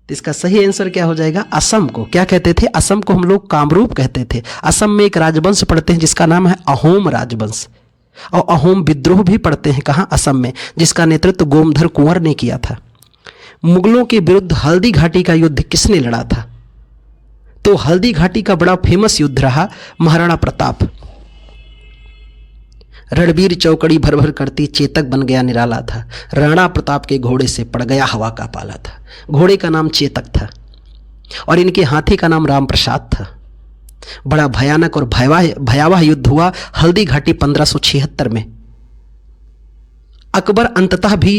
तो इसका सही आंसर क्या हो जाएगा? असम को। क्या कहते थे? असम को हम लोग कामरूप कहते थे। असम में एक राजवंश पढ़ते हैं जिसका नाम है अहोम राजवंश। और अहोम विद्रोह भी पढ़ते हैं कहाँ, असम में, जिसका नेतृत्व गोमधर कुंवर ने किया था। मुगलों के विरुद्ध हल्दी घाटी का युद्ध किसने लड़ा था? तो हल्दी घाटी का बड़ा फेमस युद्ध रहा महाराणा प्रताप। रणबीर चौकड़ी भर भर करती चेतक बन गया निराला था, राणा प्रताप के घोड़े से पड़ गया हवा का पाला था। घोड़े का नाम चेतक था और इनके हाथी का नाम राम प्रसाद था। बड़ा भयानक और भयावह युद्ध हुआ हल्दी घाटी 1576 में। अकबर अंततः भी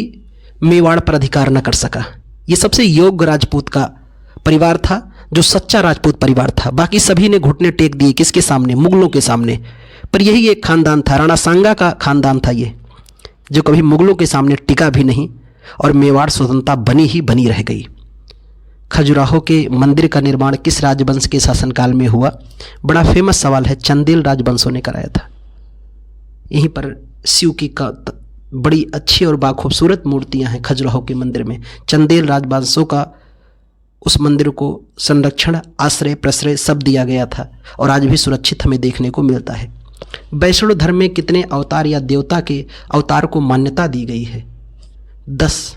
मेवाड़ पर अधिकार न कर सका। यह सबसे योग्य राजपूत का परिवार था, जो सच्चा राजपूत परिवार था। बाकी सभी ने घुटने टेक दिए, किसके सामने? मुगलों के सामने। पर यही एक खानदान था, राणा सांगा का खानदान था ये, जो कभी मुगलों के सामने टिका भी नहीं और मेवाड़ स्वतंत्रता बनी ही बनी रह गई। खजुराहो के मंदिर का निर्माण किस राजवंश के शासनकाल में हुआ? बड़ा फेमस सवाल है, चंदेल राजवंशों ने कराया था। यहीं पर शिव की बड़ी अच्छी और बाखूबसूरत मूर्तियां हैं खजुराहो के मंदिर में। चंदेल राजवंशों का उस मंदिर को संरक्षण, आश्रय, प्रश्रय सब दिया गया था और आज भी सुरक्षित हमें देखने को मिलता है। वैष्णव धर्म में कितने अवतार या देवता के अवतार को मान्यता दी गई है? 10।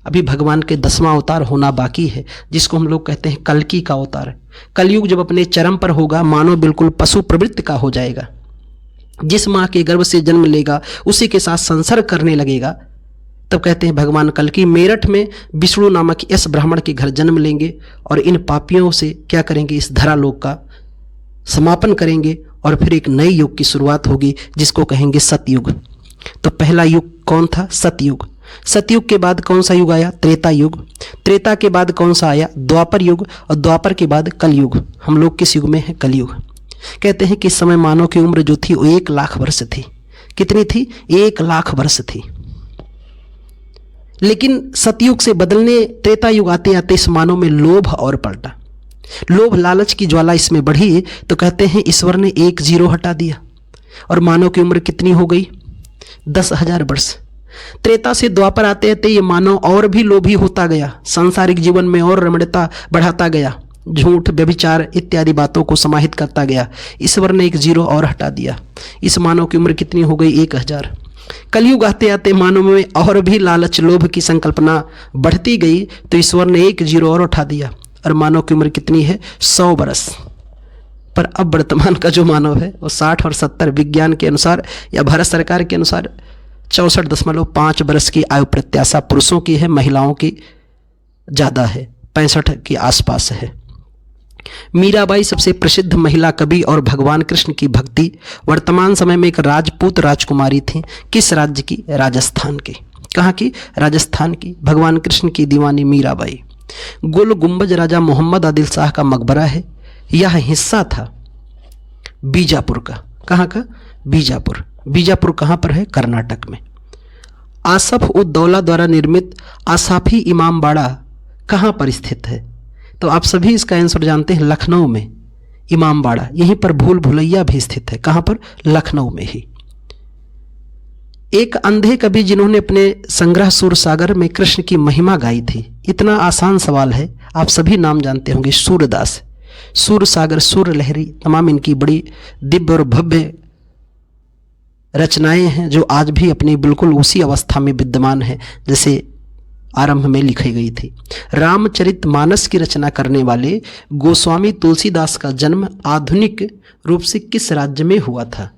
अभी भगवान के 10वां अवतार होना बाकी है, जिसको हम लोग कहते हैं कल्कि का अवतार। कलयुग जब अपने चरम पर होगा, मानव बिल्कुल पशु प्रवृत्ति का हो जाएगा। जिस माँ के गर्भ से जन्म लेगा उसी के साथ संसर्ग करने लगेगा, तब कहते हैं भगवान कल्कि मेरठ में विष्णु नामक इस ब्राह्मण के घर जन्म लेंगे और इन पापियों से क्या करेंगे? इस धरालोक का समापन करेंगे और फिर एक नए युग की शुरुआत होगी, जिसको कहेंगे सतयुग। तो पहला युग कौन था? सतयुग। सतयुग के बाद कौन सा युग आया? त्रेता युग। त्रेता के बाद कौन सा आया? द्वापर युग। और द्वापर के बाद कलयुग। हम लोग किस युग में हैं? कलयुग। कहते हैं कि इस समय मानव की उम्र जो थी वो 1 लाख वर्ष थी। कितनी थी? 1 लाख वर्ष थी। लेकिन सतयुग से बदलने त्रेता युग आते आते इस मानव में लोभ और पलटा। लोभ लालच की ज्वाला इसमें बढ़ी, तो कहते हैं ईश्वर ने 1 0 हटा दिया और मानव की उम्र कितनी हो गई? 10,000 वर्ष। त्रेता से द्वापर आते आते ये मानव और भी लोभी होता गया, सांसारिक जीवन में और रमणीयता बढ़ाता गया, झूठ, व्यभिचार इत्यादि बातों को समाहित करता गया। ईश्वर ने 1 0 और हटा दिया। इस मानव की उम्र कितनी हो गई? 1000। कलयुग आते आते मानव में और भी लालच, लोभ की संकल्पना बढ़ती गई, तो ईश्वर ने 1 0 और उठा दिया और मानव की उम्र कितनी है? 100 वर्ष। पर अब वर्तमान का जो मानव है वो 60 और 70 विज्ञान के अनुसार या भारत सरकार के अनुसार 64.5 वर्ष की आयु प्रत्याशा पुरुषों की है, महिलाओं की ज़्यादा है, 65 के आसपास है। मीराबाई सबसे प्रसिद्ध महिला कवि और भगवान कृष्ण की भक्ति वर्तमान समय में एक राजपूत राजकुमारी थी। किस राज्य की? राजस्थान की। कहाँ की? राजस्थान की। भगवान कृष्ण की दीवानी मीराबाई। गोल गुंबज राजा मोहम्मद आदिल शाह का मकबरा है। यह हिस्सा था बीजापुर का। कहाँ का? बीजापुर। बीजापुर कहाँ पर है? कर्नाटक में। आसफ उद दौला द्वारा निर्मित आसाफी इमामबाड़ा कहाँ पर स्थित है? तो आप सभी इसका आंसर जानते हैं, लखनऊ में इमामबाड़ा। यहीं पर भूल भुलैया भी स्थित है। कहाँ पर? लखनऊ में ही। एक अंधे कवि जिन्होंने अपने संग्रह सूरसागर में कृष्ण की महिमा गाई थी। इतना आसान सवाल है, आप सभी नाम जानते होंगे। सूरदास, सूरसागर, सूर लहरी, तमाम इनकी बड़ी दिव्य और भव्य रचनाएं हैं, जो आज भी अपनी बिल्कुल उसी अवस्था में विद्यमान है जैसे आरंभ में लिखी गई थी। रामचरितमानस की रचना करने वाले गोस्वामी तुलसीदास का जन्म आधुनिक रूप से किस राज्य में हुआ था?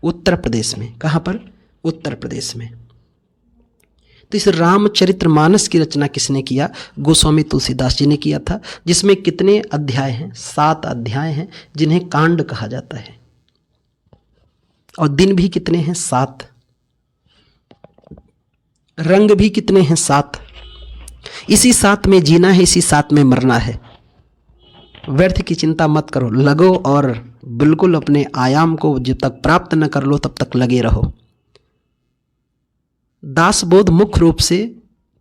उत्तर प्रदेश में। कहाँ पर? उत्तर प्रदेश में। तो इस रामचरितमानस की रचना किसने किया? गोस्वामी तुलसीदास जी ने किया था। जिसमें कितने अध्याय हैं? 7 अध्याय हैं, जिन्हें कांड कहा जाता है। और दिन भी कितने हैं? 7। रंग भी कितने हैं? 7। इसी 7 में जीना है, इसी 7 में मरना है। व्यर्थ की चिंता मत करो, लगो और बिल्कुल अपने आयाम को जब तक प्राप्त न कर लो तब तक लगे रहो। दासबोध मुख्य रूप से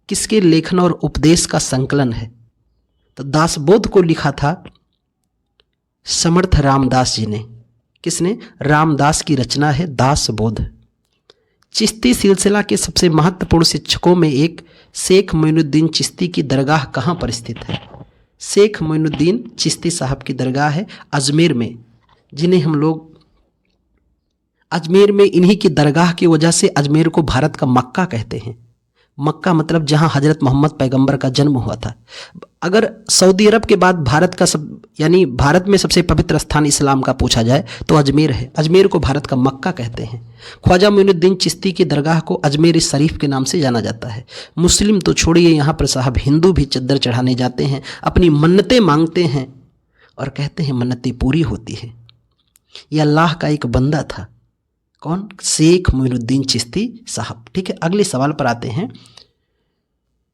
किसके लेखन और उपदेश का संकलन है? तो दासबोध को लिखा था समर्थ रामदास जी ने। किसने? रामदास की रचना है दासबोध। चिश्ती सिलसिला के सबसे महत्वपूर्ण शिक्षकों में एक शेख मोइनुद्दीन चिश्ती की दरगाह कहाँ पर स्थित है? शेख मोइनुद्दीन चिश्ती साहब की दरगाह है अजमेर में, जिन्हें हम लोग अजमेर में इन्हीं की दरगाह की वजह से अजमेर को भारत का मक्का कहते हैं। मक्का मतलब जहां हजरत मोहम्मद पैगंबर का जन्म हुआ था। अगर सऊदी अरब के बाद भारत का यानी भारत में सबसे पवित्र स्थान इस्लाम का पूछा जाए तो अजमेर है। अजमेर को भारत का मक्का कहते हैं। ख्वाजा मोइनुद्दीन चिश्ती की दरगाह को अजमेर शरीफ के नाम से जाना जाता है। मुस्लिम तो छोड़िए, यहाँ पर साहब हिंदू भी चद्दर चढ़ाने जाते हैं, अपनी मन्नतें मांगते हैं और कहते हैं मन्नतें पूरी होती है। यह अल्लाह का एक बंदा था। कौन? शेख मोइनुद्दीन चिश्ती साहब। ठीक है, अगले सवाल पर आते हैं।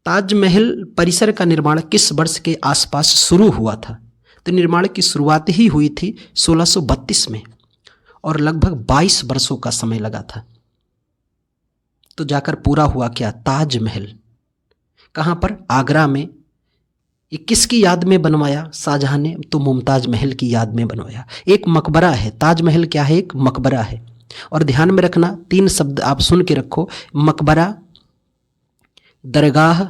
ताजमहल परिसर का निर्माण किस वर्ष के आसपास शुरू हुआ था? तो निर्माण की शुरुआत ही हुई थी 1632 में और लगभग 22 वर्षों का समय लगा था। तो जाकर पूरा हुआ क्या? ताजमहल कहाँ पर? आगरा में। ये किसकी याद में बनवाया शाहजहां ने? तो मुमताज महल की याद में बनवाया। एक मकबरा है। ताजमहल क्या है? एक मकबरा है। और ध्यान में रखना, 3 शब्द आप सुन के रखो, मकबरा, दरगाह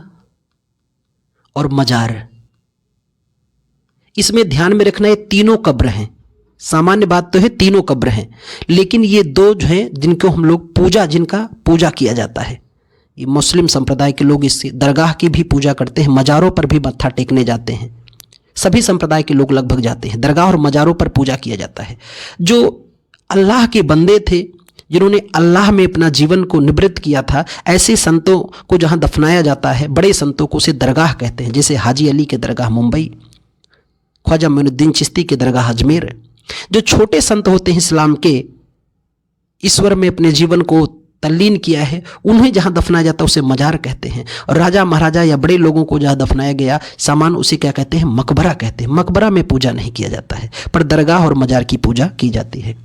और मजार। इसमें ध्यान में रखना, ये तीनों कब्र हैं। सामान्य बात तो है तीनों कब्र हैं, लेकिन ये 2 जो हैं जिनको हम लोग जिनका पूजा किया जाता है। ये मुस्लिम संप्रदाय के लोग इस दरगाह की भी पूजा करते हैं, मजारों पर भी मत्था टेकने जाते हैं। सभी संप्रदाय के लोग लगभग जाते हैं। दरगाह और मजारों पर पूजा किया जाता है। जो अल्लाह के बंदे थे, जिन्होंने अल्लाह में अपना जीवन को निवृत्त किया था, ऐसे संतों को जहाँ दफनाया जाता है, बड़े संतों को उसे दरगाह कहते हैं। जैसे हाजी अली के दरगाह मुंबई, ख्वाजा मोइनुद्दीन चिश्ती के दरगाह अजमेर। जो छोटे संत होते हैं इस्लाम के, ईश्वर में अपने जीवन को तल्लीन किया है, उन्हें जहाँ दफनाया जाता है उसे मजार कहते हैं। और राजा महाराजा या बड़े लोगों को जहाँ दफनाया गया सामान, उसे क्या कहते हैं? मकबरा कहते हैं। मकबरा में पूजा नहीं किया जाता है, पर दरगाह और मजार की पूजा की जाती है।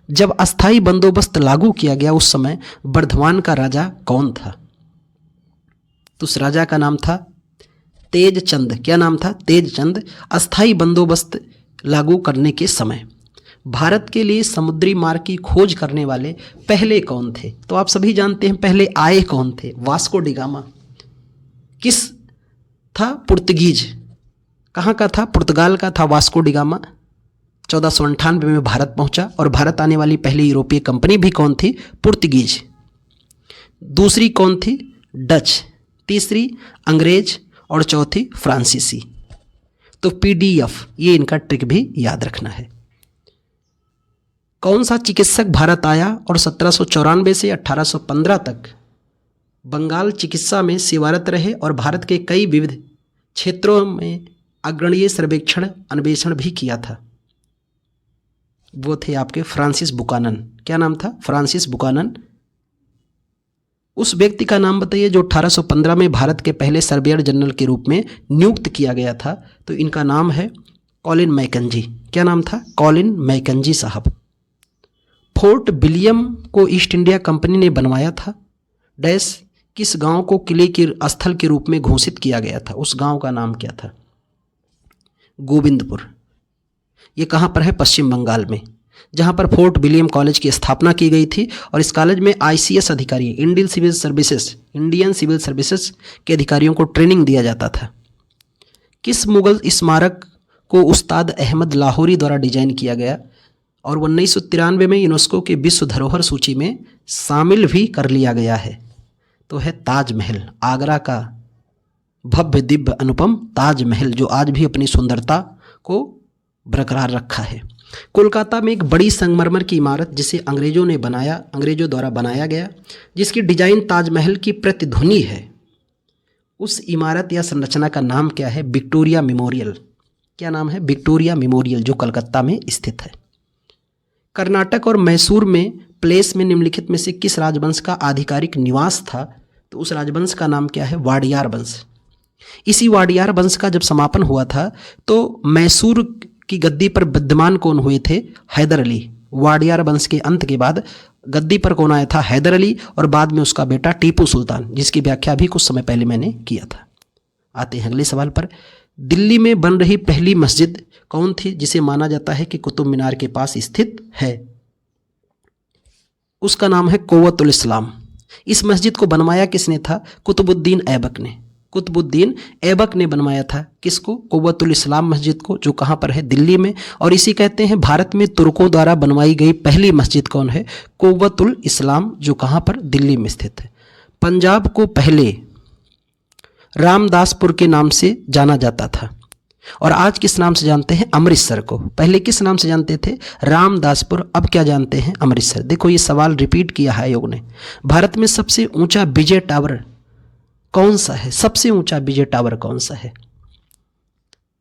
जब अस्थाई बंदोबस्त लागू किया गया उस समय बर्धमान का राजा कौन था? तो उस राजा का नाम था तेज चंद। क्या नाम था? तेज चंद। अस्थाई बंदोबस्त लागू करने के समय भारत के लिए समुद्री मार्ग की खोज करने वाले पहले कौन थे? तो आप सभी जानते हैं पहले आए कौन थे? Vasco D gamma. किस था? पुर्तगीज। कहाँ का था? पुर्तगाल का था वास्को डी गामा। 1498 में भारत पहुंचा और भारत आने वाली पहली यूरोपीय कंपनी भी कौन थी? पुर्तगीज। दूसरी कौन थी? डच। तीसरी अंग्रेज और चौथी फ्रांसीसी। तो PDF, ये इनका ट्रिक भी याद रखना है। कौन सा चिकित्सक भारत आया और 1794 से 1815 तक बंगाल चिकित्सा में सेवारत रहे और भारत के कई विविध क्षेत्रों में अग्रणीय सर्वेक्षण अन्वेषण भी किया था? वो थे आपके फ्रांसिस बुकानन। क्या नाम था? Francis Buchanan. उस व्यक्ति का नाम बताइए जो 1815 में भारत के पहले सर्वेयर जनरल के रूप में नियुक्त किया गया था। तो इनका नाम है कॉलिन मैकेंजी। क्या नाम था? कॉलिन मैकेंजी साहब। फोर्ट विलियम को ईस्ट इंडिया कंपनी ने बनवाया था। डैश किस गांव को किले के स्थल के रूप में घोषित किया गया था? उस गांव का नाम क्या था? गोविंदपुर। ये कहाँ पर है? पश्चिम बंगाल में, जहाँ पर फोर्ट विलियम कॉलेज की स्थापना की गई थी। और इस कॉलेज में ICS अधिकारी, इंडियन सिविल सर्विसेज के अधिकारियों को ट्रेनिंग दिया जाता था। किस मुगल स्मारक को उस्ताद अहमद लाहौरी द्वारा डिजाइन किया गया और 1993 में यूनेस्को के विश्व धरोहर सूची में शामिल भी कर लिया गया है? तो है ताजमहल। आगरा का भव्य दिव्य अनुपम ताजमहल, जो आज भी अपनी सुंदरता को बरकरार रखा है। कोलकाता में एक बड़ी संगमरमर की इमारत जिसे अंग्रेजों द्वारा बनाया गया, जिसकी डिजाइन ताजमहल की प्रतिध्वनि है, उस इमारत या संरचना का नाम क्या है? Victoria memorial. क्या नाम है? विक्टोरिया मेमोरियल, जो कलकत्ता में स्थित है। कर्नाटक और मैसूर में प्लेस में निम्नलिखित में से किस राजवंश का आधिकारिक निवास था? तो उस राजवंश का नाम क्या है? वाडियार वंश। इसी वाडियार वंश का जब समापन हुआ था तो मैसूर की गद्दी पर विद्यमान कौन हुए थे? हैदर अली। वाडियार वंश के अंत के बाद गद्दी पर कौन आया था? हैदर अली, और बाद में उसका बेटा टीपू सुल्तान, जिसकी व्याख्या भी कुछ समय पहले मैंने किया था। आते हैं अगले सवाल पर। दिल्ली में बन रही पहली मस्जिद कौन थी जिसे माना जाता है कि कुतुब मीनार के पास स्थित है? उसका नाम है कुव्वतुल इस्लाम। इस मस्जिद को बनवाया किसने था? कुतुबुद्दीन ऐबक ने। कुतुबुद्दीन ऐबक ने बनवाया था। किसको? कुव्वतुल इस्लाम मस्जिद को, जो कहाँ पर है? दिल्ली में। और इसी कहते हैं भारत में तुर्कों द्वारा बनवाई गई पहली मस्जिद कौन है? कुव्वतुल इस्लाम, जो कहाँ पर? दिल्ली में स्थित है। पंजाब को पहले रामदासपुर के नाम से जाना जाता था और आज किस नाम से जानते हैं? अमृतसर को। पहले किस नाम से जानते थे? रामदासपुर। अब क्या जानते हैं? अमृतसर। देखो ये सवाल रिपीट किया है आयोग ने। भारत में सबसे ऊंचा विजय टावर कौन सा है? सबसे ऊंचा विजय टावर कौन सा है?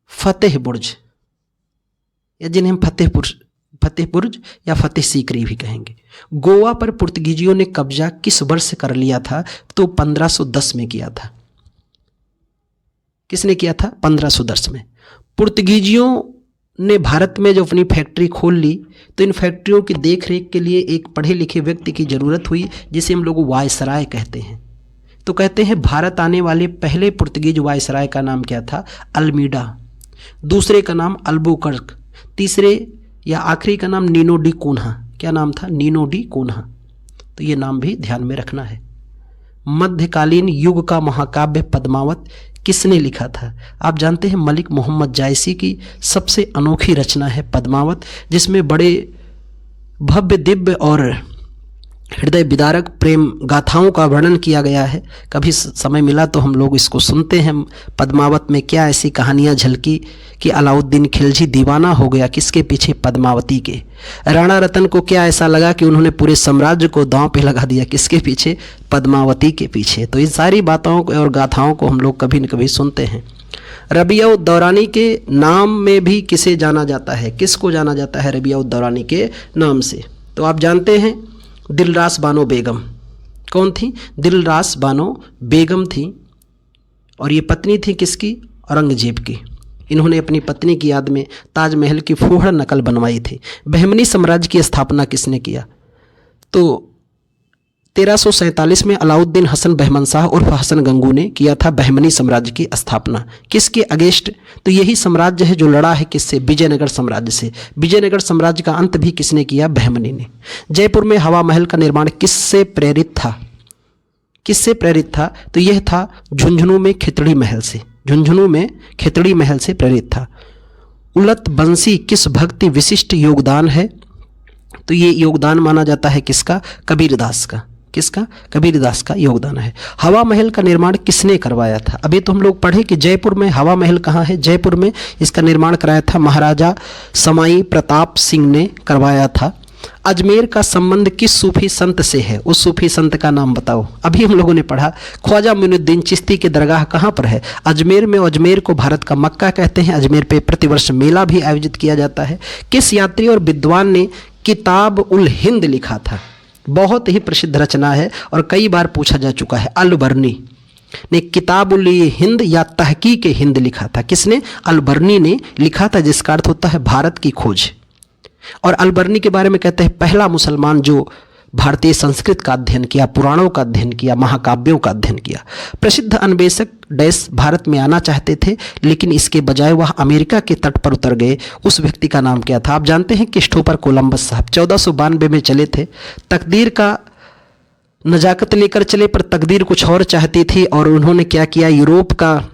फतेह बुर्ज, या जिन्हें हम फतेह बुर्ज या फतेह सीकरी भी कहेंगे। गोवा पर पुर्तगीजियों ने कब्जा किस वर्ष कर लिया था? तो 1510 में किया था। किसने किया था? 1510 में। पुर्तगीजियों ने भारत में जो अपनी फैक्ट्री खोल ली, तो इन फैक्ट्रियों की देखरेख के लिए एक पढ़े लिखे व्यक्ति की जरूरत हुई, जिसे हम लोग वायसराय कहते हैं। तो कहते हैं भारत आने वाले पहले पुर्तगीज वायसराय का नाम क्या था? अल्मीडा। दूसरे का नाम अल्बुकर्क। तीसरे या आखिरी का नाम नीनो डी कोन्हा। क्या नाम था? Nuno da Cunha. तो ये नाम भी ध्यान में रखना है। मध्यकालीन युग का महाकाव्य पद्मावत किसने लिखा था? आप जानते हैं मलिक मोहम्मद जायसी की सबसे अनोखी रचना है पद्मावत, जिसमें बड़े भव्य दिव्य और हृदय विदारक प्रेम गाथाओं का वर्णन किया गया है। कभी समय मिला तो हम लोग इसको सुनते हैं। पद्मावत में क्या ऐसी कहानियां झलकी कि अलाउद्दीन खिलजी दीवाना हो गया? किसके पीछे? पद्मावती के। राणा रतन को क्या ऐसा लगा कि उन्होंने पूरे साम्राज्य को दांव पे लगा दिया? किसके पीछे? पद्मावती के पीछे। तो इन सारी बातों और गाथाओं को हम लोग कभी न कभी सुनते हैं। रबिया-उद-दौरानी के नाम में भी किसे जाना जाता है? किसको जाना जाता है रबिया-उद-दौरानी के नाम से? तो आप जानते हैं दिलरास बानो बेगम। कौन थी? दिलरास बानो बेगम थी, और ये पत्नी थी किसकी? औरंगजेब की। इन्होंने अपनी पत्नी की याद में ताजमहल की फूहड़ नकल बनवाई थी। बहमनी साम्राज्य की स्थापना किसने किया? तो 1347 में अलाउद्दीन हसन बहमनशाह उर्फ हसन गंगू ने किया था बहमनी साम्राज्य की स्थापना। किसके अगेंस्ट? तो यही साम्राज्य है जो लड़ा है किससे? विजयनगर साम्राज्य से। विजयनगर साम्राज्य का अंत भी किसने किया? बहमनी ने। जयपुर में हवा महल का निर्माण किससे प्रेरित था? किससे प्रेरित था? तो यह था झुंझुनू में खितड़ी महल से। झुंझुनू में खितड़ी महल से प्रेरित था। उलत बंसी किस भक्ति विशिष्ट योगदान है? तो ये योगदान माना जाता है किसका? कबीरदास का। किसका? कबीरदास का योगदान है। हवा महल का निर्माण किसने करवाया था? अभी तो हम लोग पढ़े कि जयपुर में हवा महल कहाँ है? जयपुर में इसका निर्माण कराया था महाराजा समाई प्रताप सिंह ने करवाया था। अजमेर का संबंध किस सूफी संत से है? उस सूफी संत का नाम बताओ। अभी हम लोगों ने पढ़ा ख्वाजा मोइनुद्दीन चिश्ती की दरगाह कहाँ पर है? अजमेर में। अजमेर को भारत का मक्का कहते हैं। अजमेर पे प्रतिवर्ष मेला भी आयोजित किया जाता है। किस यात्री और विद्वान ने किताब उल हिंद लिखा था? बहुत ही प्रसिद्ध रचना है और कई बार पूछा जा चुका है। अल-बर्नी ने किताब उल हिंद या तहकीक हिंद लिखा था। किसने? अल-बर्नी ने लिखा था, जिसका अर्थ होता है भारत की खोज। और अल-बर्नी के बारे में कहते हैं पहला मुसलमान जो भारतीय संस्कृत का अध्ययन किया, पुराणों का अध्ययन किया, महाकाव्यों का अध्ययन किया। प्रसिद्ध अन्वेषक डैश भारत में आना चाहते थे, लेकिन इसके बजाय वह अमेरिका के तट पर उतर गए। उस व्यक्ति का नाम क्या था? आप जानते हैं क्रिस्टोफर कोलंबस साहब 1492 में चले थे। तकदीर का नजाकत लेकर चले, पर तकदीर कुछ और चाहती थी, और उन्होंने क्या किया? यूरोप का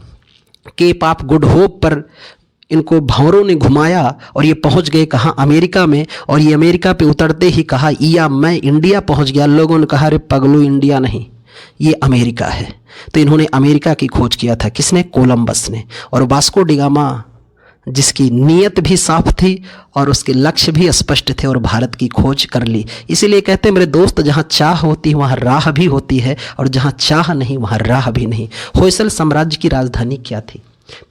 केप ऑफ गुड होप पर इनको भंवरों ने घुमाया और ये पहुंच गए कहाँ? अमेरिका में। और ये अमेरिका पे उतरते ही कहा, या मैं इंडिया पहुंच गया। लोगों ने कहा, अरे पगलू, इंडिया नहीं, ये अमेरिका है। तो इन्होंने अमेरिका की खोज किया था। किसने? कोलंबस ने। और वास्को डी गामा, जिसकी नीयत भी साफ थी और उसके लक्ष्य भी स्पष्ट थे, और भारत की खोज कर ली। इसीलिए कहते हैं मेरे दोस्त, जहाँ चाह होती है वहाँ राह भी होती है, और जहाँ चाह नहीं वहाँ राह भी नहीं। होयसल साम्राज्य की राजधानी क्या थी?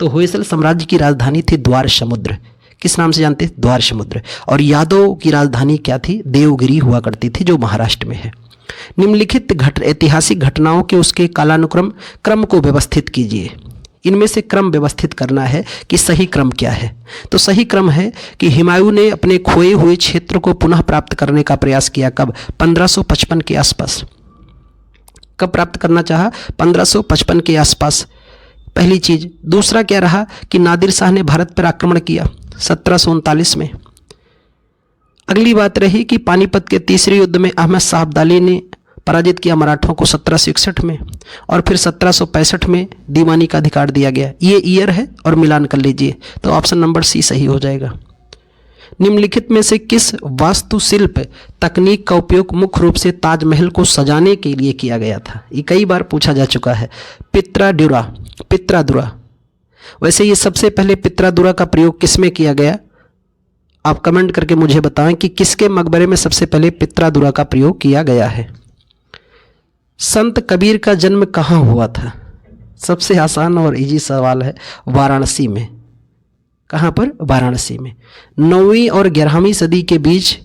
तो होयसल साम्राज्य की राजधानी थी द्वार समुद्र। किस नाम से जानते हैं? द्वार समुद्र। और यादव की राजधानी क्या थी? देवगिरी हुआ करती थी, जो महाराष्ट्र में है। निम्नलिखित ऐतिहासिक घटनाओं के उसके कालानुक्रम क्रम को व्यवस्थित कीजिए। इनमें से क्रम व्यवस्थित करना है कि सही क्रम क्या है। तो सही क्रम है कि हुमायूं ने अपने खोए हुए क्षेत्र को पुनः प्राप्त करने का प्रयास किया। कब? 1555 के आसपास। कब प्राप्त करना चाहा? 1555 के आसपास, पहली चीज। दूसरा क्या रहा कि नादिर शाह ने भारत पर आक्रमण किया 1739 में। अगली बात रही कि पानीपत के तीसरे युद्ध में अहमद शाह अब्दाली ने पराजित किया मराठों को 1761 में, और फिर 1765 में दीवानी का अधिकार दिया गया। ये ईयर है और मिलान कर लीजिए, तो ऑप्शन नंबर सी सही हो जाएगा। निम्नलिखित में से किस वास्तुशिल्प तकनीक का उपयोग मुख्य रूप से ताजमहल को सजाने के लिए किया गया था? ये कई बार पूछा जा चुका है। पित्रादुरा। वैसे ये सबसे पहले पित्रादुरा का प्रयोग किसमें किया गया? आप कमेंट करके मुझे बताएं कि किसके मकबरे में सबसे पहले पित्रादुरा का प्रयोग किया गया है। संत कबीर का जन्म कहाँ हुआ था? सबसे आसान और इजी सवाल है, वाराणसी में। कहाँ पर? वाराणसी में। 9वीं और 11वीं सदी के बीच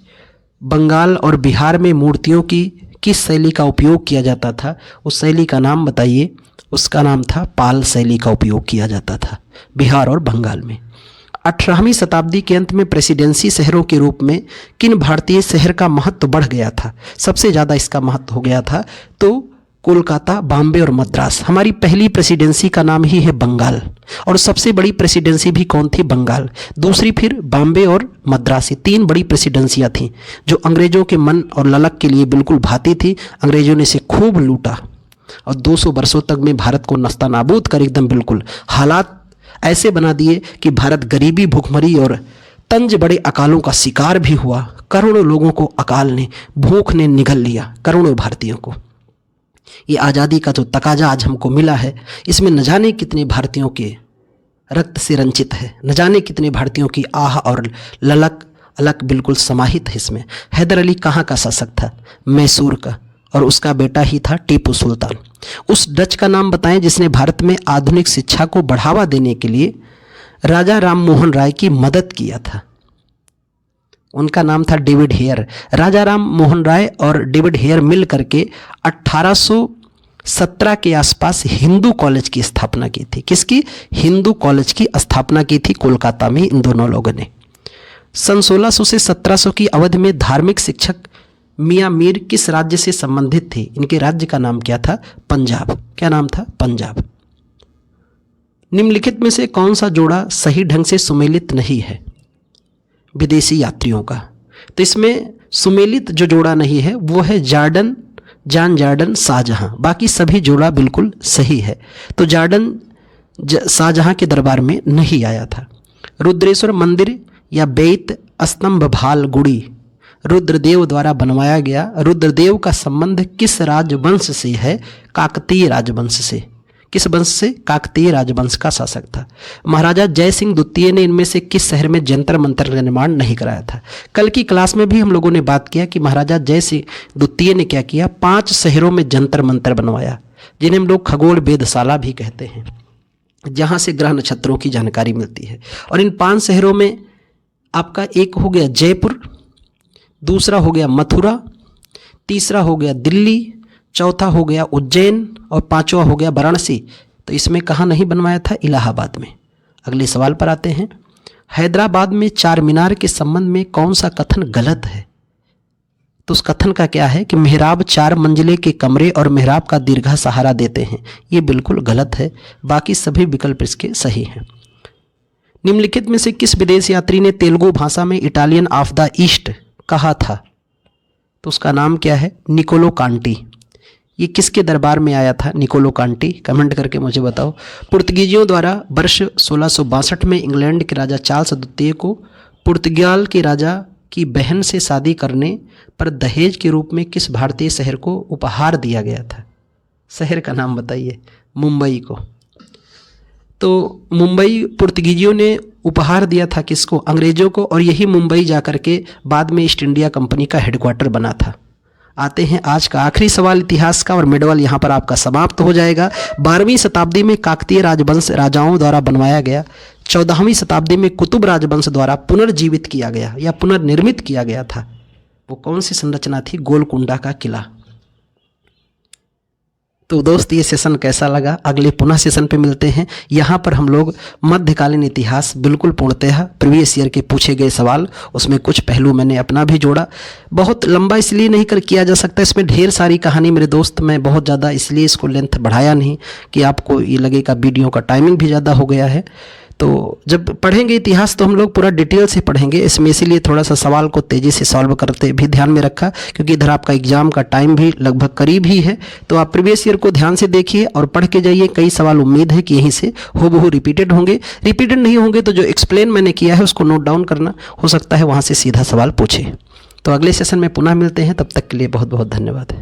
बंगाल और बिहार में मूर्तियों की किस शैली का उपयोग किया जाता था? उस शैली का नाम बताइए। उसका नाम था पाल शैली का उपयोग किया जाता था बिहार और बंगाल में। 18वीं शताब्दी के अंत में प्रेसिडेंसी शहरों के रूप में किन भारतीय शहर का महत्व बढ़ गया था? सबसे ज़्यादा इसका महत्व हो गया था तो कोलकाता, बॉम्बे और मद्रास। हमारी पहली प्रेसिडेंसी का नाम ही है बंगाल, और सबसे बड़ी प्रेसिडेंसी भी कौन थी? बंगाल। दूसरी फिर बॉम्बे और मद्रास। 3 बड़ी प्रेसिडेंसियाँ थीं जो अंग्रेज़ों के मन और ललक के लिए बिल्कुल भाती थी। अंग्रेज़ों ने इसे खूब लूटा और 200 वर्षों तक में भारत को नस्तानाबूद कर एकदम बिल्कुल हालात ऐसे बना दिए कि भारत गरीबी, भूखमरी और तंज बड़े अकालों का शिकार भी हुआ। करोड़ों लोगों को अकाल ने, भूख ने निगल लिया, करोड़ों भारतीयों को। ये आज़ादी का जो तकाजा आज हमको मिला है, इसमें न जाने कितने भारतीयों के रक्त से रंचित है, न जाने कितने भारतीयों की आह और ललक अलक बिल्कुल समाहित है इसमें। हैदर अली कहाँ का शासक था? मैसूर का, और उसका बेटा ही था टीपू सुल्तान। उस डच का नाम बताएं जिसने भारत में आधुनिक शिक्षा को बढ़ावा देने के लिए राजा राम मोहन राय की मदद किया था। उनका नाम था डेविड हेयर। राजा राम मोहन राय और डेविड हेयर मिल करके 1817 के आसपास हिंदू कॉलेज की स्थापना की थी। किसकी? हिंदू कॉलेज की स्थापना की थी कोलकाता में इन दोनों लोगों ने। सन 1600 से 1700 की अवधि में धार्मिक शिक्षक मियाँ मीर किस राज्य से संबंधित थे? इनके राज्य का नाम क्या था? पंजाब। क्या नाम था? पंजाब। निम्नलिखित में से कौन सा जोड़ा सही ढंग से सुमेलित नहीं है विदेशी यात्रियों का? तो इसमें सुमेलित जो जोड़ा नहीं है वो है जॉर्डन, जॉन जॉर्डन शाहजहां। बाकी सभी जोड़ा बिल्कुल सही है। तो जॉर्डन शाहजहां के दरबार में नहीं आया था। रुद्रेश्वर मंदिर या बेत स्तंभ भाल गुड़ी रुद्रदेव द्वारा बनवाया गया। रुद्रदेव का संबंध किस राजवंश से है? काकतीय राजवंश से। किस वंश से? काकतीय राजवंश का शासक था। महाराजा जय सिंह द्वितीय ने इनमें से किस शहर में जंतर मंतर का निर्माण नहीं कराया था? कल की क्लास में भी हम लोगों ने बात किया कि महाराजा जय सिंह द्वितीय ने क्या किया? 5 शहरों में जंतर मंतर बनवाया, जिन्हें हम लोग खगोल वेधशाला भी कहते हैं, जहाँ से ग्रह नक्षत्रों की जानकारी मिलती है। और इन 5 शहरों में आपका एक हो गया जयपुर, दूसरा हो गया मथुरा, तीसरा हो गया दिल्ली, चौथा हो गया उज्जैन और 5वां हो गया वाराणसी। तो इसमें कहाँ नहीं बनवाया था? इलाहाबाद में। अगले सवाल पर आते हैं। हैदराबाद में चार मीनार के संबंध में कौन सा कथन गलत है? तो उस कथन का क्या है कि मेहराब 4 मंजिले के कमरे और मेहराब का दीर्घा सहारा देते हैं। ये बिल्कुल गलत है। बाकी सभी विकल्प इसके सही हैं। निम्नलिखित में से किस विदेश यात्री ने तेलुगु भाषा में इटालियन ऑफ द ईस्ट कहा था? तो उसका नाम क्या है? निकोलो कांटी। ये किसके दरबार में आया था निकोलो कांटी? कमेंट करके मुझे बताओ। पुर्तगीजियों द्वारा वर्ष 1662 में इंग्लैंड के राजा चार्ल्स द्वितीय को पुर्तगाल के राजा की बहन से शादी करने पर दहेज के रूप में किस भारतीय शहर को उपहार दिया गया था? शहर का नाम बताइए। मुंबई को। तो मुंबई पुर्तगीजियों ने उपहार दिया था किसको? अंग्रेजों को। और यही मुंबई जाकर के बाद में ईस्ट इंडिया कंपनी का हेडक्वार्टर बना था। आते हैं आज का आखिरी सवाल इतिहास का, और मेडवल यहाँ पर आपका समाप्त हो जाएगा। 12वीं शताब्दी में काकतीय राजवंश राजाओं द्वारा बनवाया गया। 14वीं शताब्दी में कुतुब राजवंश द्वारा पुनर्जीवित किया गया या पुनर्निर्मित किया गया था। वो कौन सी संरचना थी? गोलकुंडा का किला। तो दोस्त ये सेशन कैसा लगा? अगले पुनः सेशन पे मिलते हैं। यहाँ पर हम लोग मध्यकालीन इतिहास बिल्कुल पूर्णतः प्रीवियस ईयर के पूछे गए सवाल, उसमें कुछ पहलू मैंने अपना भी जोड़ा। बहुत लंबा इसलिए नहीं कर किया जा सकता, इसमें ढेर सारी कहानी मेरे दोस्त, मैं बहुत ज़्यादा इसलिए इसको लेंथ बढ़ाया नहीं कि आपको ये लगेगा वीडियो का टाइमिंग भी ज़्यादा हो गया है। तो जब पढ़ेंगे इतिहास तो हम लोग पूरा डिटेल से पढ़ेंगे, इसमें इसीलिए थोड़ा सा सवाल को तेज़ी से सॉल्व करते भी ध्यान में रखा, क्योंकि इधर आपका एग्ज़ाम का टाइम भी लगभग करीब ही है। तो आप प्रीवियस ईयर को ध्यान से देखिए और पढ़ के जाइए। कई सवाल उम्मीद है कि यहीं से हूबहू रिपीटेड होंगे। रिपीटेड नहीं होंगे तो जो एक्सप्लेन मैंने किया है उसको नोट डाउन करना, हो सकता है वहाँ से सीधा सवाल पूछे। तो अगले सेशन में पुनः मिलते हैं, तब तक के लिए बहुत बहुत धन्यवाद।